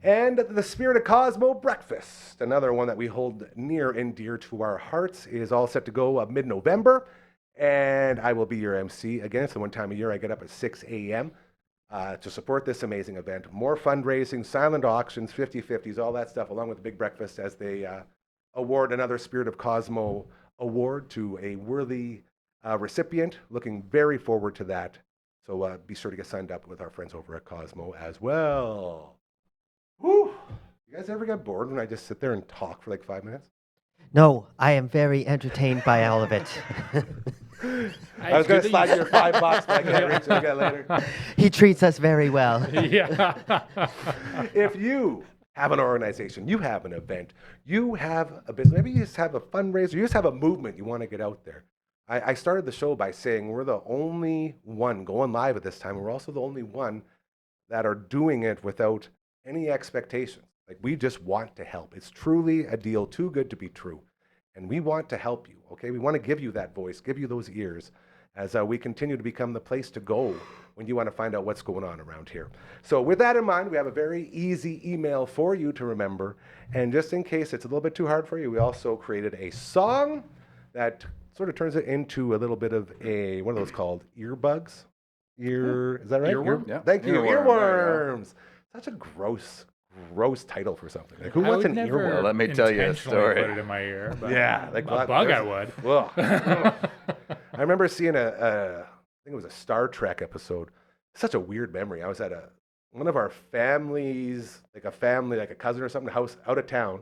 And the Spirit of Cosmo Breakfast, another one that we hold near and dear to our hearts, is all set to go mid-November. And I will be your MC. Again, it's the one time a year I get up at 6 a.m. To support this amazing event. More fundraising, silent auctions, 50/50s, all that stuff, along with the big breakfast as they award another Spirit of Cosmo award to a worthy recipient. Looking very forward to that. So be sure to get signed up with our friends over at Cosmo as well. Whew. You guys ever get bored when I just sit there and talk for like 5 minutes? No, I am very entertained by all of it. I was going to slide you your $5, but I can't reach it again later. He treats us very well. Yeah. If you have an organization, you have an event, you have a business, maybe you just have a fundraiser, you just have a movement you want to get out there. I started the show by saying we're the only one going live at this time. We're also the only one that are doing it without any expectations. Like, we just want to help. It's truly a deal too good to be true. And we want to help you, okay? We want to give you that voice, give you those ears as we continue to become the place to go when you want to find out what's going on around here. So with that in mind, we have a very easy email for you to remember. And just in case it's a little bit too hard for you, we also created a song that sort of turns it into a little bit of a, what are those called? Earbugs? Is that right? Earworm? Yeah. Thank you. Earworm. Earworms. Such a gross title for something. Like, who wants an earworm? Well, let me tell you a story. Put it in my ear. But Yeah, like a bug I would. Ugh. I remember seeing I think it was a Star Trek episode. Such a weird memory. I was at one of our families, like a cousin or something, house out of town,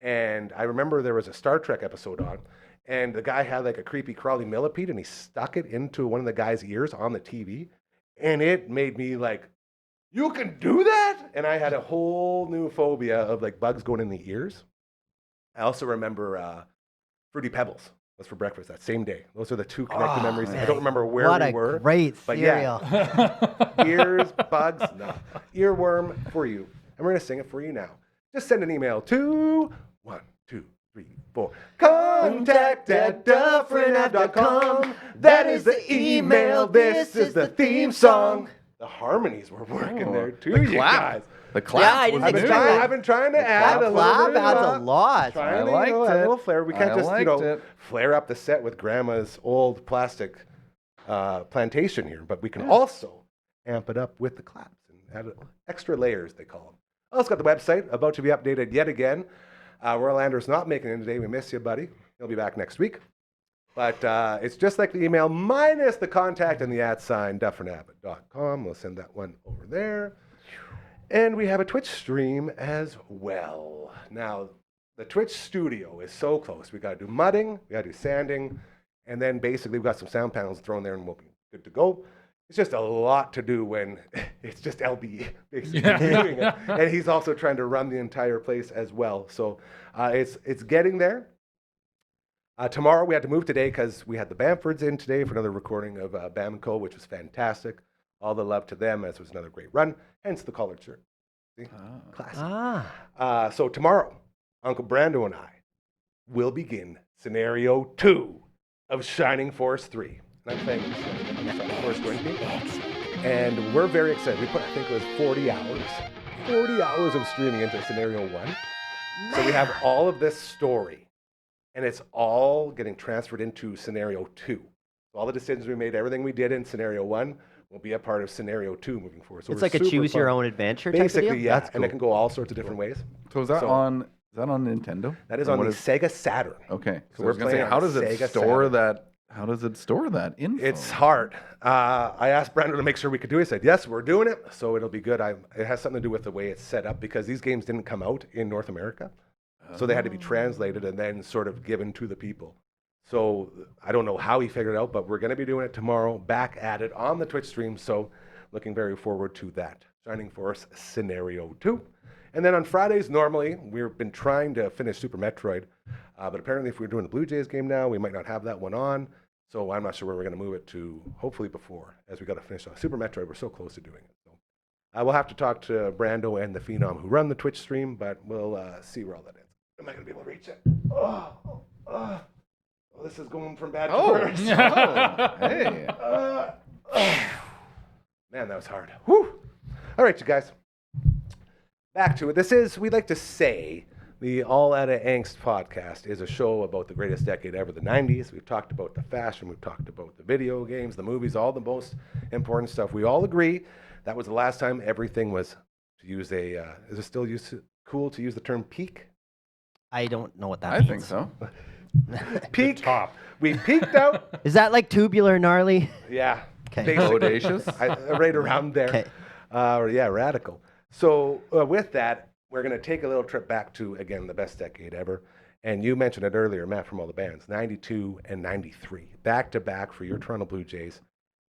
and I remember there was a Star Trek episode on, and the guy had like a creepy crawly millipede, and he stuck it into one of the guy's ears on the TV, and it made me like, you can do that? And I had a whole new phobia of like bugs going in the ears. I also remember Fruity Pebbles was for breakfast that same day. Those are the two connected memories. I don't remember where we were. What a great but cereal. Yeah. Ears, bugs, no. Earworm for you. And we're going to sing it for you now. Just send an email to 1, 2, 3, 4. contact@dufferinave.com. That is the email. This is the theme song. The harmonies were working there too, you guys. The clap. Yeah, I didn't was expect new. that. I've been trying to add a little Clap bit. adds a lot. Trying to, liked add a it. little flair. We can't I just, liked it. flare up the set with Grandma's old plastic plantation here, but we can also amp it up with the claps and add extra layers, they call them. Also got the website about to be updated yet again. Roylander's not making it today. We miss you, buddy. He'll be back next week. But it's just like the email minus the contact and the @ dufferinave.com. We'll send that one over there. And we have a Twitch stream as well. Now, the Twitch studio is so close. We got to do mudding, we got to do sanding, and then basically we've got some sound panels thrown there and we'll be good to go. It's just a lot to do when it's just LB basically doing it. And he's also trying to run the entire place as well. So it's getting there. Tomorrow we had to move today because we had the Bamfords in today for another recording of Bam & Co., which was fantastic. All the love to them, as it was another great run, hence the collared shirt. See? Classic. So tomorrow, Uncle Brando and I will begin scenario 2 of Shining Force 3. And I'm playing the Shining Force 20 team. And we're very excited. We put, I think it was 40 hours of streaming into scenario 1. So we have all of this story, and it's all getting transferred into scenario 2. So all the decisions we made, everything we did in scenario 1 will be a part of scenario 2 moving forward. So It's like a choose your own adventure type of deal? Basically, yeah. That's And it cool. can go all sorts of different ways. So is that on Nintendo? That is And on what the Sega Saturn. Okay. So So we're we're playing. playing on How does it Sega store Saturn. that? How does it store that info? It's hard. I asked Brandon to make sure we could do it. He said, yes, we're doing it. So it'll be good. It has something to do with the way it's set up because these games didn't come out in North America. So they had to be translated and then sort of given to the people. So I don't know how he figured it out, but we're going to be doing it tomorrow, back at it on the Twitch stream. So looking very forward to that. Shining Force Scenario 2. And then on Fridays, normally, we've been trying to finish Super Metroid. But apparently, if we're doing the Blue Jays game now, we might not have that one on. So I'm not sure where we're going to move it to, hopefully before, as we got to finish off Super Metroid. We're so close to doing it. So we'll have to talk to Brando and the Phenom who run the Twitch stream, but we'll see where all that ends. Am I going to be able to reach it? Oh, this is going from bad to worse. Hey. Man, that was hard. Whew. All right, you guys. Back to it. We'd like to say, the All Outta Angst podcast is a show about the greatest decade ever, the 90s. We've talked about the fashion. We've talked about the video games, the movies, all the most important stuff. We all agree that was the last time everything was, to use is it still cool to use the term peak? I don't know what that I means. think so. Peak. Top. We peaked out. Is that like tubular gnarly? Yeah. Okay. Basically. Bodacious. Right around there. Okay. Radical. So with that, we're going to take a little trip back to, again, the best decade ever. And you mentioned it earlier, Matt, from all the bands, 92 and 93, back to back for your Toronto Blue Jays.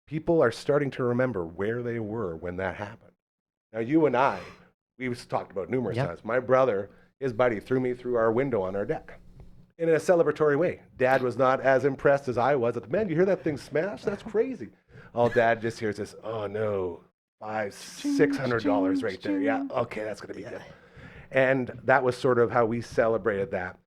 People are starting to remember where they were when that happened. Now, you and I, we've talked about it numerous times. My brother, his buddy, threw me through our window on our deck in a celebratory way. Dad was not as impressed as I was. Man, you hear that thing smash? That's crazy. All Dad just hears is, oh, no, $600 right there. Yeah, okay, that's going to be good. And that was sort of how we celebrated that.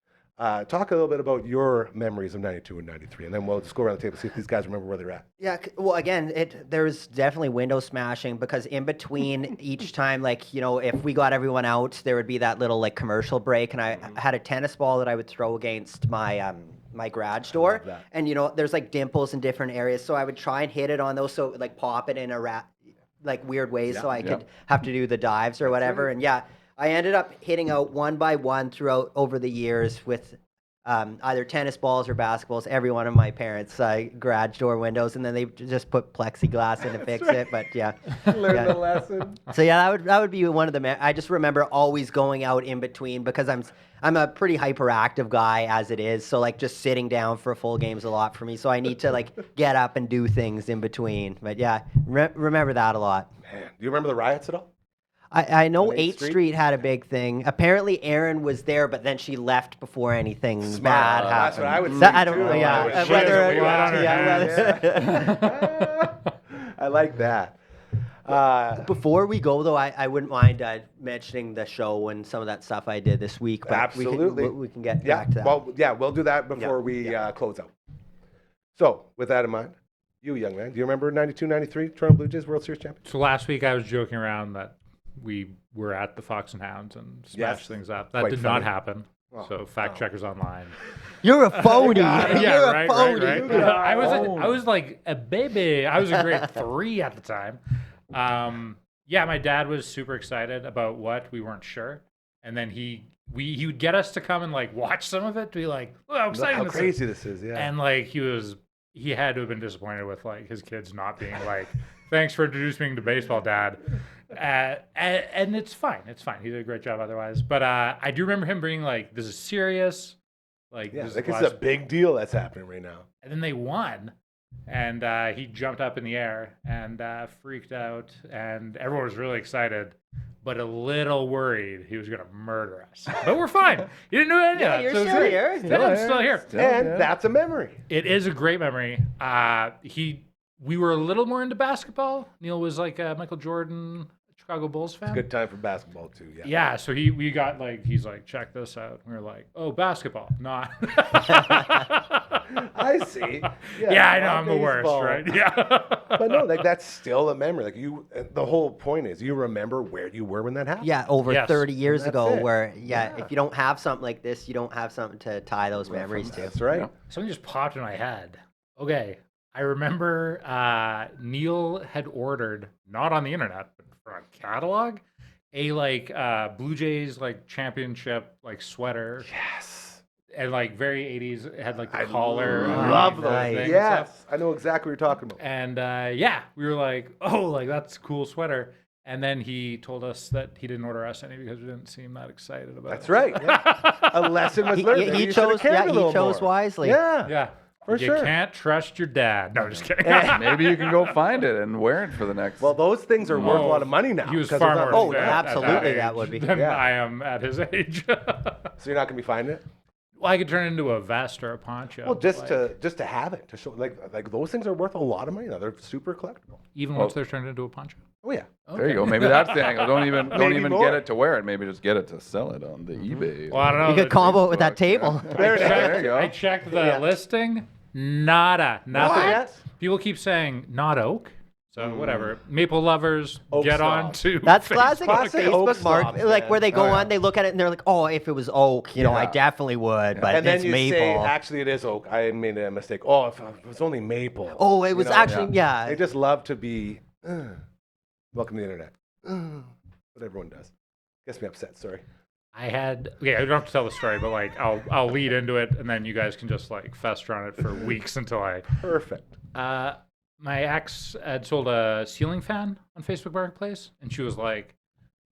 Talk a little bit about your memories of 92 and 93, and then we'll just go around the table, see if these guys remember where they're at. Yeah, well, again, there's definitely window smashing because in between each time, like, if we got everyone out, there would be that little, like, commercial break, and I had a tennis ball that I would throw against my my garage door, and, there's, like, dimples in different areas, so I would try and hit it on those, so it would, like, pop it in like, weird ways so I could have to do the dives or whatever, and, I ended up hitting out one by one throughout over the years with either tennis balls or basketballs, every one of my parents' garage door windows, and then they just put plexiglass in to fix it. But Learn the lesson. So that would be one of the. I just remember always going out in between because I'm a pretty hyperactive guy as it is. So like just sitting down for a full game is a lot for me. So I need to like get up and do things in between. But remember that a lot. Man, do you remember the riots at all? I know On 8th Street had a big thing. Apparently, Erin was there, but then she left before anything bad happened. That's what I would So say, I don't too. know. Yeah, She has a weight on her I like that. Before we go, though, I wouldn't mind mentioning the show and some of that stuff I did this week. But Absolutely. we can get back to that. Well, we'll do that before we close out. So, with that in mind, you young man, do you remember 92, 93 Toronto Blue Jays World Series champion? So last week I was joking around that we were at the Fox and Hounds and smashed things up. That Quite did funny. not happen. So fact checkers online. You're a phony. Yeah, You're right, a phony. right. I was like a baby. I was in grade 3 at the time. My dad was super excited about what we weren't sure, and then he would get us to come and like watch some of it to be like, oh, how exciting! How this crazy is. this is, yeah. And like he had to have been disappointed with like his kids not being like, thanks for introducing me to baseball, Dad. And it's fine. It's fine. He did a great job otherwise. But I do remember him being like, this is serious. Like, This is a big deal that's happening right now. And then they won. And he jumped up in the air and freaked out. And everyone was really excited, but a little worried he was going to murder us. But we're fine. He didn't do any of that. You're So still here. I'm still here. That's a memory. It is a great memory. We were a little more into basketball. Neil was like a Michael Jordan Chicago Bulls fan. Good time for basketball too. Yeah. Yeah, so we got like, he's like, check this out. We were like, oh, basketball, not. I see. Yeah, I know, not I'm the worst, baseball. right? Yeah. But no, like that's still a memory. Like the whole point is you remember where you were when that happened. Yeah, over Yes. 30 years That's ago, it. where, Yeah. if you don't have something like this, you don't have something to tie those memories to. That's right. Yeah. Something just popped in my head. Okay, I remember Neil had ordered, not on the internet, but from a catalog, a like Blue Jays like championship like sweater. Yes. And like very 80s, it had like the I collar. love underneath those. the thing and Yes. stuff. I know exactly what you're talking about. And yeah, we were like, oh, like that's a cool sweater. And then he told us that he didn't order us any because we didn't seem that excited about That's it. right. Yeah. A lesson was learned. Maybe He you should have chose, cared yeah, a he little chose more. wisely. Yeah. Yeah. For you sure. can't trust your dad. No, just kidding. Maybe you can go find it and wear it for the next. Well, those things are worth a lot of money now. He was 'cause far of more that. Oh, fit yeah, at absolutely, that age would be. than Yeah. I am at his age. So you're not gonna be finding it. Well, I could turn it into a vest or a poncho. Well, just like, to have it to show like those things are worth a lot of money now. They're super collectible. even once they're turned into a poncho. Oh yeah. there you go. Maybe that's the angle. Don't even Maybe more. get it to wear it. Maybe just get it to sell it on the eBay. Well, I don't know. You could combo it with that Facebook, table. There it is. There you go. I checked the Yeah. listing. Nada. Nothing. What? People keep saying not oak. So whatever. Maple lovers, Oak get snob. on to That's Facebook. classic Classic oak Facebook mark. snobs, Like man. where they go Oh, yeah. on, they look at it and they're like, "Oh, if it was oak, you know, I Yeah. definitely would." But And then it's you maple. say, actually, it is oak. I made a mistake. Oh, if it was only maple. Oh, it You was know? actually yeah. They just love to be. Welcome to the internet. What everyone does. Gets me upset. Sorry. I had okay, I don't have to tell the story, but like I'll lead into it and then you guys can just like fester on it for weeks until I Perfect. my ex had sold a ceiling fan on Facebook Marketplace and she was like,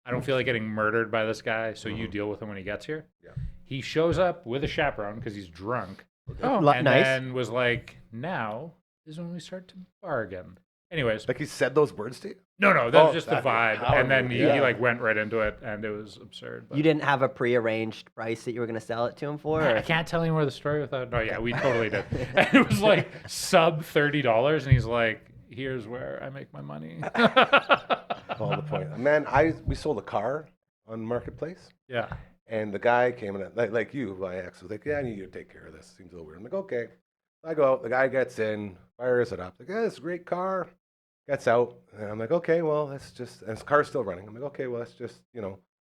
I don't feel like getting murdered by this guy, so you deal with him when he gets here. Yeah. He shows up with a chaperone because he's drunk. Oh, And nice. then was like, now is when we start to bargain. Anyways, Like he said those words to you. no, that Oh, was just the that'd be vibe. power And then move, he yeah. like went right into it and it was absurd. But You didn't have a prearranged price that you were going to sell it to him for? I Or? can't tell you more of the story without. No, yeah, we totally did. And it was like sub $30, and he's like, "Here's where I make my money." All the point. Man, we sold a car on Marketplace. Yeah. And the guy came in, like you, my ex, was like, yeah, I need you to take care of this. Seems a little weird. I'm like, okay. I go out, the guy gets in, fires it up. Like, yeah, it's a great car. Gets out. And I'm like, okay, well, let's just, and his car's still running. I'm like, okay, well, let's just,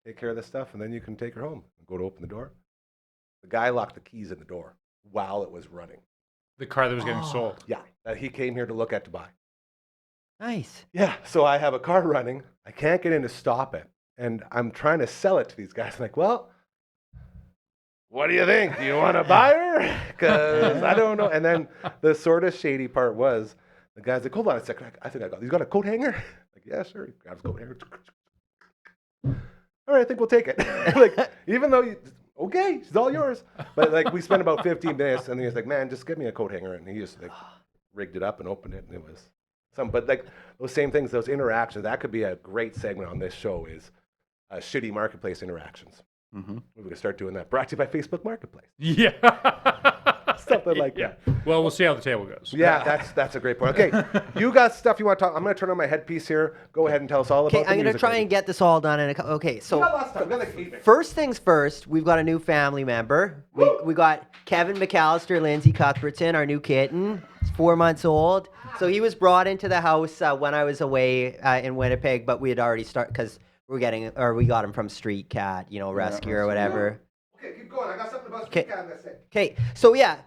take care of this stuff, and then you can take her home. Go to open the door. The guy locked the keys in the door while it was running. The car that was getting sold. Yeah, that he came here to look at to buy. Nice. Yeah, so I have a car running. I can't get in to stop it. And I'm trying to sell it to these guys. I'm like, well, what do you think? Do you want to buy her? Because I don't know. And then the sort of shady part was the guy's like, hold on a second. I think I got, he's got a coat hanger? Like, yeah, sure. He grabs a coat hanger. All right, I think we'll take it. Like, even though okay, it's all yours. But like, we spent about 15 minutes, and he's like, man, just give me a coat hanger. And he just like rigged it up and opened it, and it was some. But like those same things, those interactions, that could be a great segment on this show. Is shitty marketplace interactions. Mm-hmm. We could start doing that. Brought to you by Facebook Marketplace. Yeah. Something like Yeah. that. Well, we'll see how the table goes. Yeah, that's a great point. Okay, you got stuff you want to talk. I'm going to turn on my headpiece here. Go ahead and tell us all about Okay, the I'm going to music try lady. and get this all done in a okay, We so got lots of time. We got like 8 minutes. first things first, we've got a new family member. We got Kevin McAllister, Lindsay Cuthbertson, our new kitten. He's 4 months old. So he was brought into the house when I was away in Winnipeg, but we had already started because we got him from Street Cat, rescue or whatever. Okay, keep going. I got something about Okay. Street Cat I'm going to say. Okay, so yeah,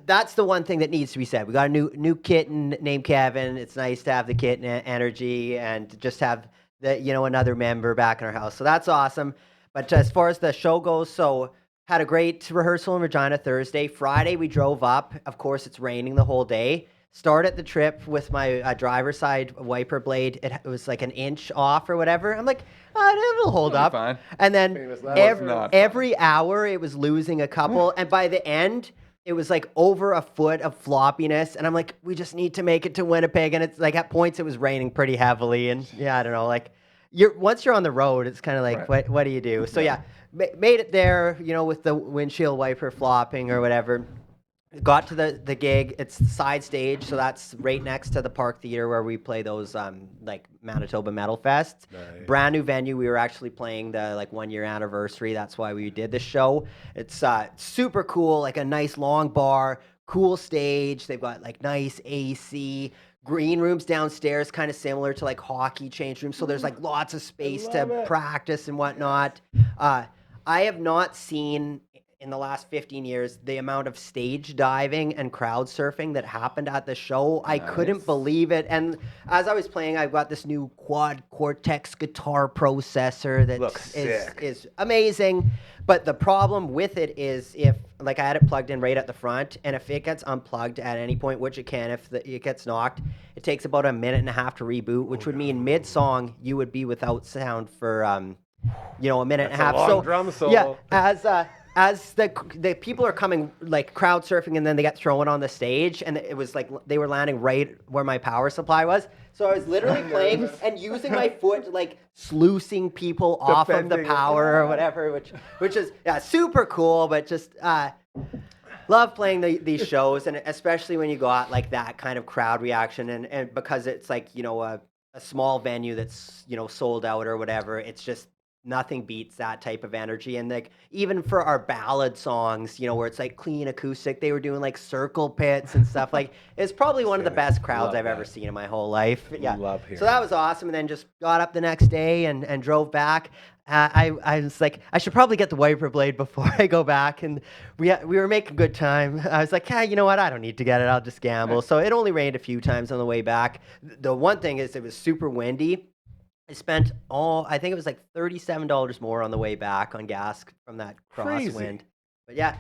that's the one thing that needs to be said. We got a new kitten named Kevin. It's nice to have the kitten energy and just have another member back in our house. So that's awesome. But as far as the show goes, so had a great rehearsal in Regina Thursday. Friday we drove up. Of course, it's raining the whole day. Started the trip with my driver's side wiper blade. It was like an inch off or whatever. I'm like, it'll hold It'll be up. fine. And then Famous last words. Not fine. every hour it was losing a couple. And by the end, it was like over a foot of floppiness. And I'm like, we just need to make it to Winnipeg. And it's like at points it was raining pretty heavily. And yeah, I don't know, like once you're on the road, it's kind of like, Right. what do you do? So yeah, made it there, with the windshield wiper flopping or whatever. got to the gig. It's the side stage, so that's right next to the Park Theater where we play those like Manitoba Metal Fests. Nice. Brand new venue. We were actually playing the like 1 year anniversary. That's why we did this show. It's super cool, like a nice long bar, cool stage. They've got like nice AC. Green rooms downstairs, kind of similar to like hockey change rooms. So there's like lots of space to love it. practice and whatnot. I have not seen in the last 15 years the amount of stage diving and crowd surfing that happened at the show. I couldn't believe it. And as I was playing, I've got this new quad cortex guitar processor that Looks sick. is amazing. But the problem with it is if, like, I had it plugged in right at the front, and if it gets unplugged at any point, which it can, if it gets knocked, it takes about a minute and a half to reboot, which would mean mid-song you would be without sound for, a minute and a half. long So drum solo. yeah, as the people are coming, like, crowd surfing, and then they get thrown on the stage, and it was like they were landing right where my power supply was. So I was literally playing and using my foot, like, sluicing people off of the Defending it. power or whatever, which is super cool, but just love playing these shows, and especially when you got like that kind of crowd reaction, and because it's like, a small venue that's, sold out or whatever, it's just nothing beats that type of energy. And like even for our ballad songs, where it's like clean acoustic, they were doing like circle pits and stuff. Like it's probably one of the best crowds Love I've ever that. seen in my whole life. Yeah. Love hearing So that was awesome. And then just got up the next day and drove back. I was like, I should probably get the wiper blade before I go back. And we were making good time. I was like, you know what? I don't need to get it. I'll just gamble. So it only rained a few times on the way back. The one thing is it was super windy. I spent I think it was like $37 more on the way back on gas from that Crazy. crosswind. But yeah,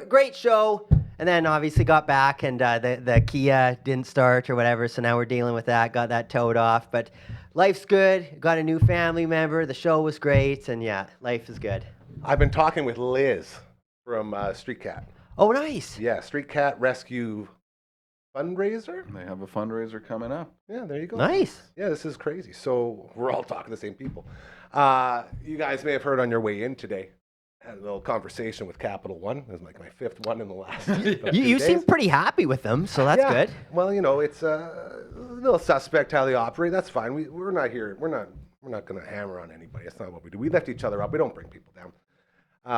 great show. And then obviously got back, and the Kia didn't start or whatever. So now we're dealing with that. Got that towed off. But life's good. Got a new family member. The show was great. And yeah, life is good. I've been talking with Liz from Street Cat. Oh, nice. Yeah, Street Cat Rescue fundraiser. They have a fundraiser coming up. Yeah, there you go. Nice. Yeah, this is crazy. So we're all talking the same people. You guys may have heard on your way in today. Had a little conversation with Capital One. It was like my fifth one in the last. You seem pretty happy with them, so that's Yeah. good. Well, it's a little suspect how they operate. That's fine. We're not here. We're not going to hammer on anybody. That's not what we do. We lift each other up. We don't bring people down.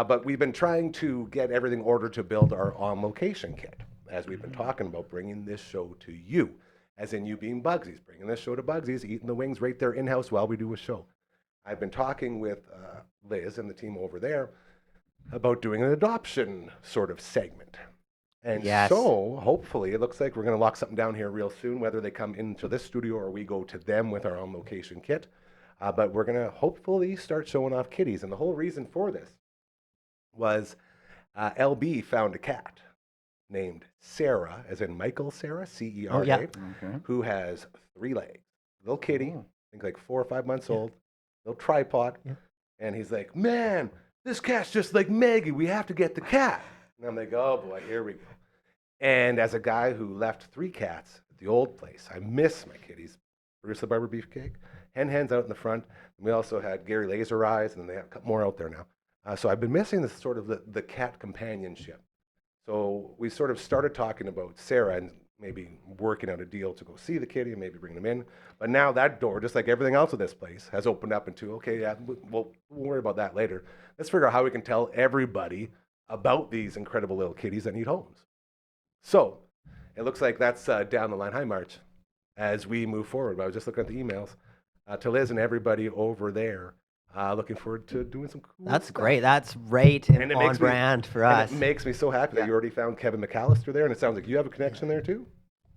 But we've been trying to get everything ordered to build our on-location kit, as we've been talking about bringing this show to you, as in you being Bugsy's, bringing this show to Bugsy's, eating the wings right there in-house while we do a show. I've been talking with Liz and the team over there about doing an adoption sort of segment. And Yes. so hopefully it looks like we're going to lock something down here real soon, whether they come into this studio or we go to them with our on-location kit. But we're going to hopefully start showing off kitties. And the whole reason for this was LB found a cat named Sarah, as in Michael Sarah, C-E-R-A, Oh, yeah. Okay. who has 3 legs. Little kitty, Oh. I think like 4 or 5 months old, little tripod. Yeah. And he's like, man, this cat's just like Maggie. We have to get the cat. And I'm like, oh boy, here we go. And as a guy who left 3 cats at the old place, I miss my kitties. Bruce the Barber Beefcake, Hen's out in the front. And we also had Gary Laser Eyes, and they have a couple more out there now. So I've been missing this sort of the cat companionship. So we sort of started talking about Sarah and maybe working out a deal to go see the kitty and maybe bring them in. But now that door, just like everything else of this place, has opened up into, okay, yeah, we'll worry about that later. Let's figure out how we can tell everybody about these incredible little kitties that need homes. So it looks like that's down the line. Hi, March, as we move forward. I was just looking at the emails to Liz and everybody over there. Looking forward to doing some cool That's stuff. great. That's right and And it on makes me- brand for And us. it makes me so happy that you already found Kevin McAllister there, and it sounds like you have a connection there too.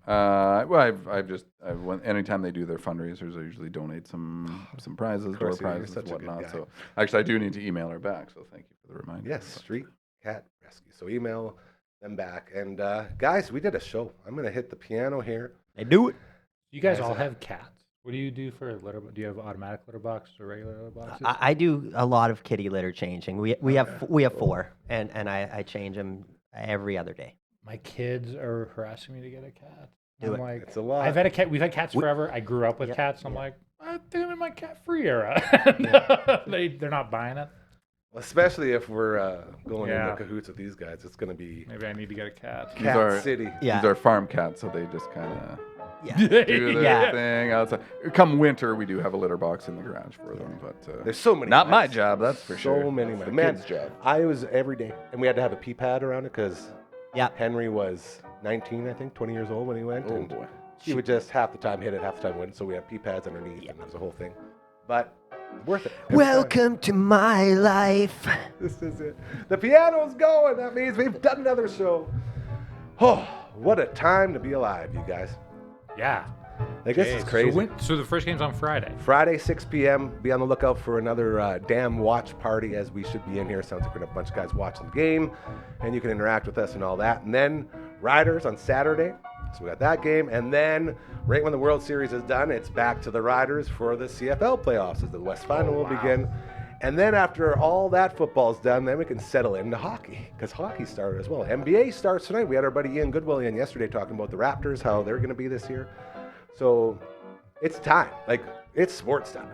Well, anytime they do their fundraisers, I usually donate some prizes, door course, you're prizes, such a good whatnot. guy. So actually, I do need to email her back. So thank you for the reminder. Yes, Street Cat Rescue. So email them back. And guys, we did a show. I'm going to hit the piano here. They do it. You guys Nice. all have cats. What do you do for litter? Do you have automatic litter box or regular litter boxes? I do a lot of kitty litter changing. We have 4, and I change them every other day. My kids are harassing me to get a cat. Do I'm it. like, It's a lot. I've had a cat. We've had cats forever. I grew up with Yeah, cats. I'm yeah. like, I think I'm in my cat-free era. They're not buying it. Especially if we're going Yeah. into cahoots with these guys, it's going to be Maybe I need to get a cat. These Cat are- City. Yeah. These are farm cats, so they just kind of Yeah. do their Yeah. thing outside. Come winter, we do have a litter box in the garage for them, but There's so many. not my mice. job, that's for sure. So many. That's mice. the Man, kid's job. I was every day, and we had to have a pee pad around it because Yeah. Henry was 19, I think, 20 years old when he went. Oh and boy. He would just half the time hit it, half the time wouldn't. So we had pee pads underneath, and it was a whole thing. But worth it. every time. Welcome to my life. This is it. The piano's going. That means we've done another show. Oh, what a time to be alive, you guys. Yeah. Like, this is crazy. So the first game's on Friday. Friday, 6 p.m. Be on the lookout for another damn watch party, as we should be in here. Sounds like we're going to have a bunch of guys watching the game, and you can interact with us and all that. And then Riders on Saturday. So we got that game. And then right when the World Series is done, it's back to the Riders for the CFL playoffs as the West Final will begin. And then after all that football's done, then we can settle into hockey, because hockey started as well. NBA starts tonight. We had our buddy Ian Goodwill in yesterday talking about the Raptors, how they're going to be this year. So it's time. Like, it's sports time.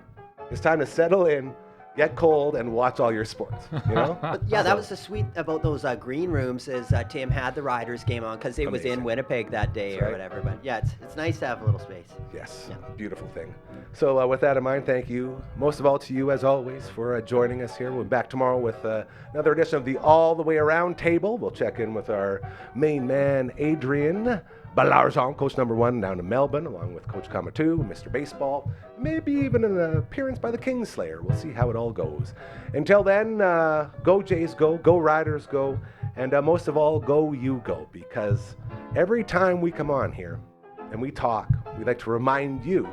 It's time to settle in, get cold, and watch all your sports. You know? But yeah, that was the sweet about those green rooms is Tim had the Riders game on because it was in Amazing. Winnipeg that day That's or right. whatever. But yeah, it's nice to have a little space. Yes, Yeah. beautiful thing. So with that in mind, thank you most of all to you as always for joining us here. We'll be back tomorrow with another edition of the All the Way Around Table. We'll check in with our main man, Adrian Balarjon, coach number 1 down in Melbourne, along with Coach Kamatu, Mr. Baseball, maybe even an appearance by the Kingslayer. We'll see how it all goes. Until then, go Jays, go Riders, go, and most of all, go you go, because every time we come on here and we talk, we like to remind you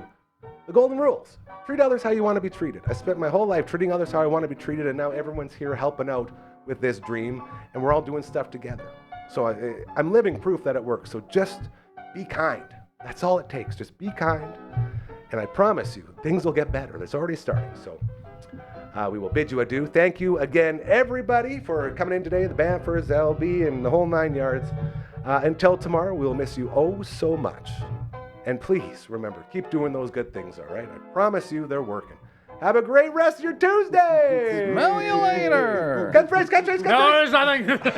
the golden rules. Treat others how you want to be treated. I spent my whole life treating others how I want to be treated, and now everyone's here helping out with this dream, and we're all doing stuff together. So I'm living proof that it works. So just be kind. That's all it takes. Just be kind, and I promise you, things will get better. It's already starting. So we will bid you adieu. Thank you again, everybody, for coming in today, the Banfers, LB, and the whole 9 yards. Until tomorrow, we'll miss you oh so much. And please, remember, keep doing those good things, all right? I promise you they're working. Have a great rest of your Tuesday! Smell you later! Catchphrase, catchphrase, catchphrase! No, there's nothing.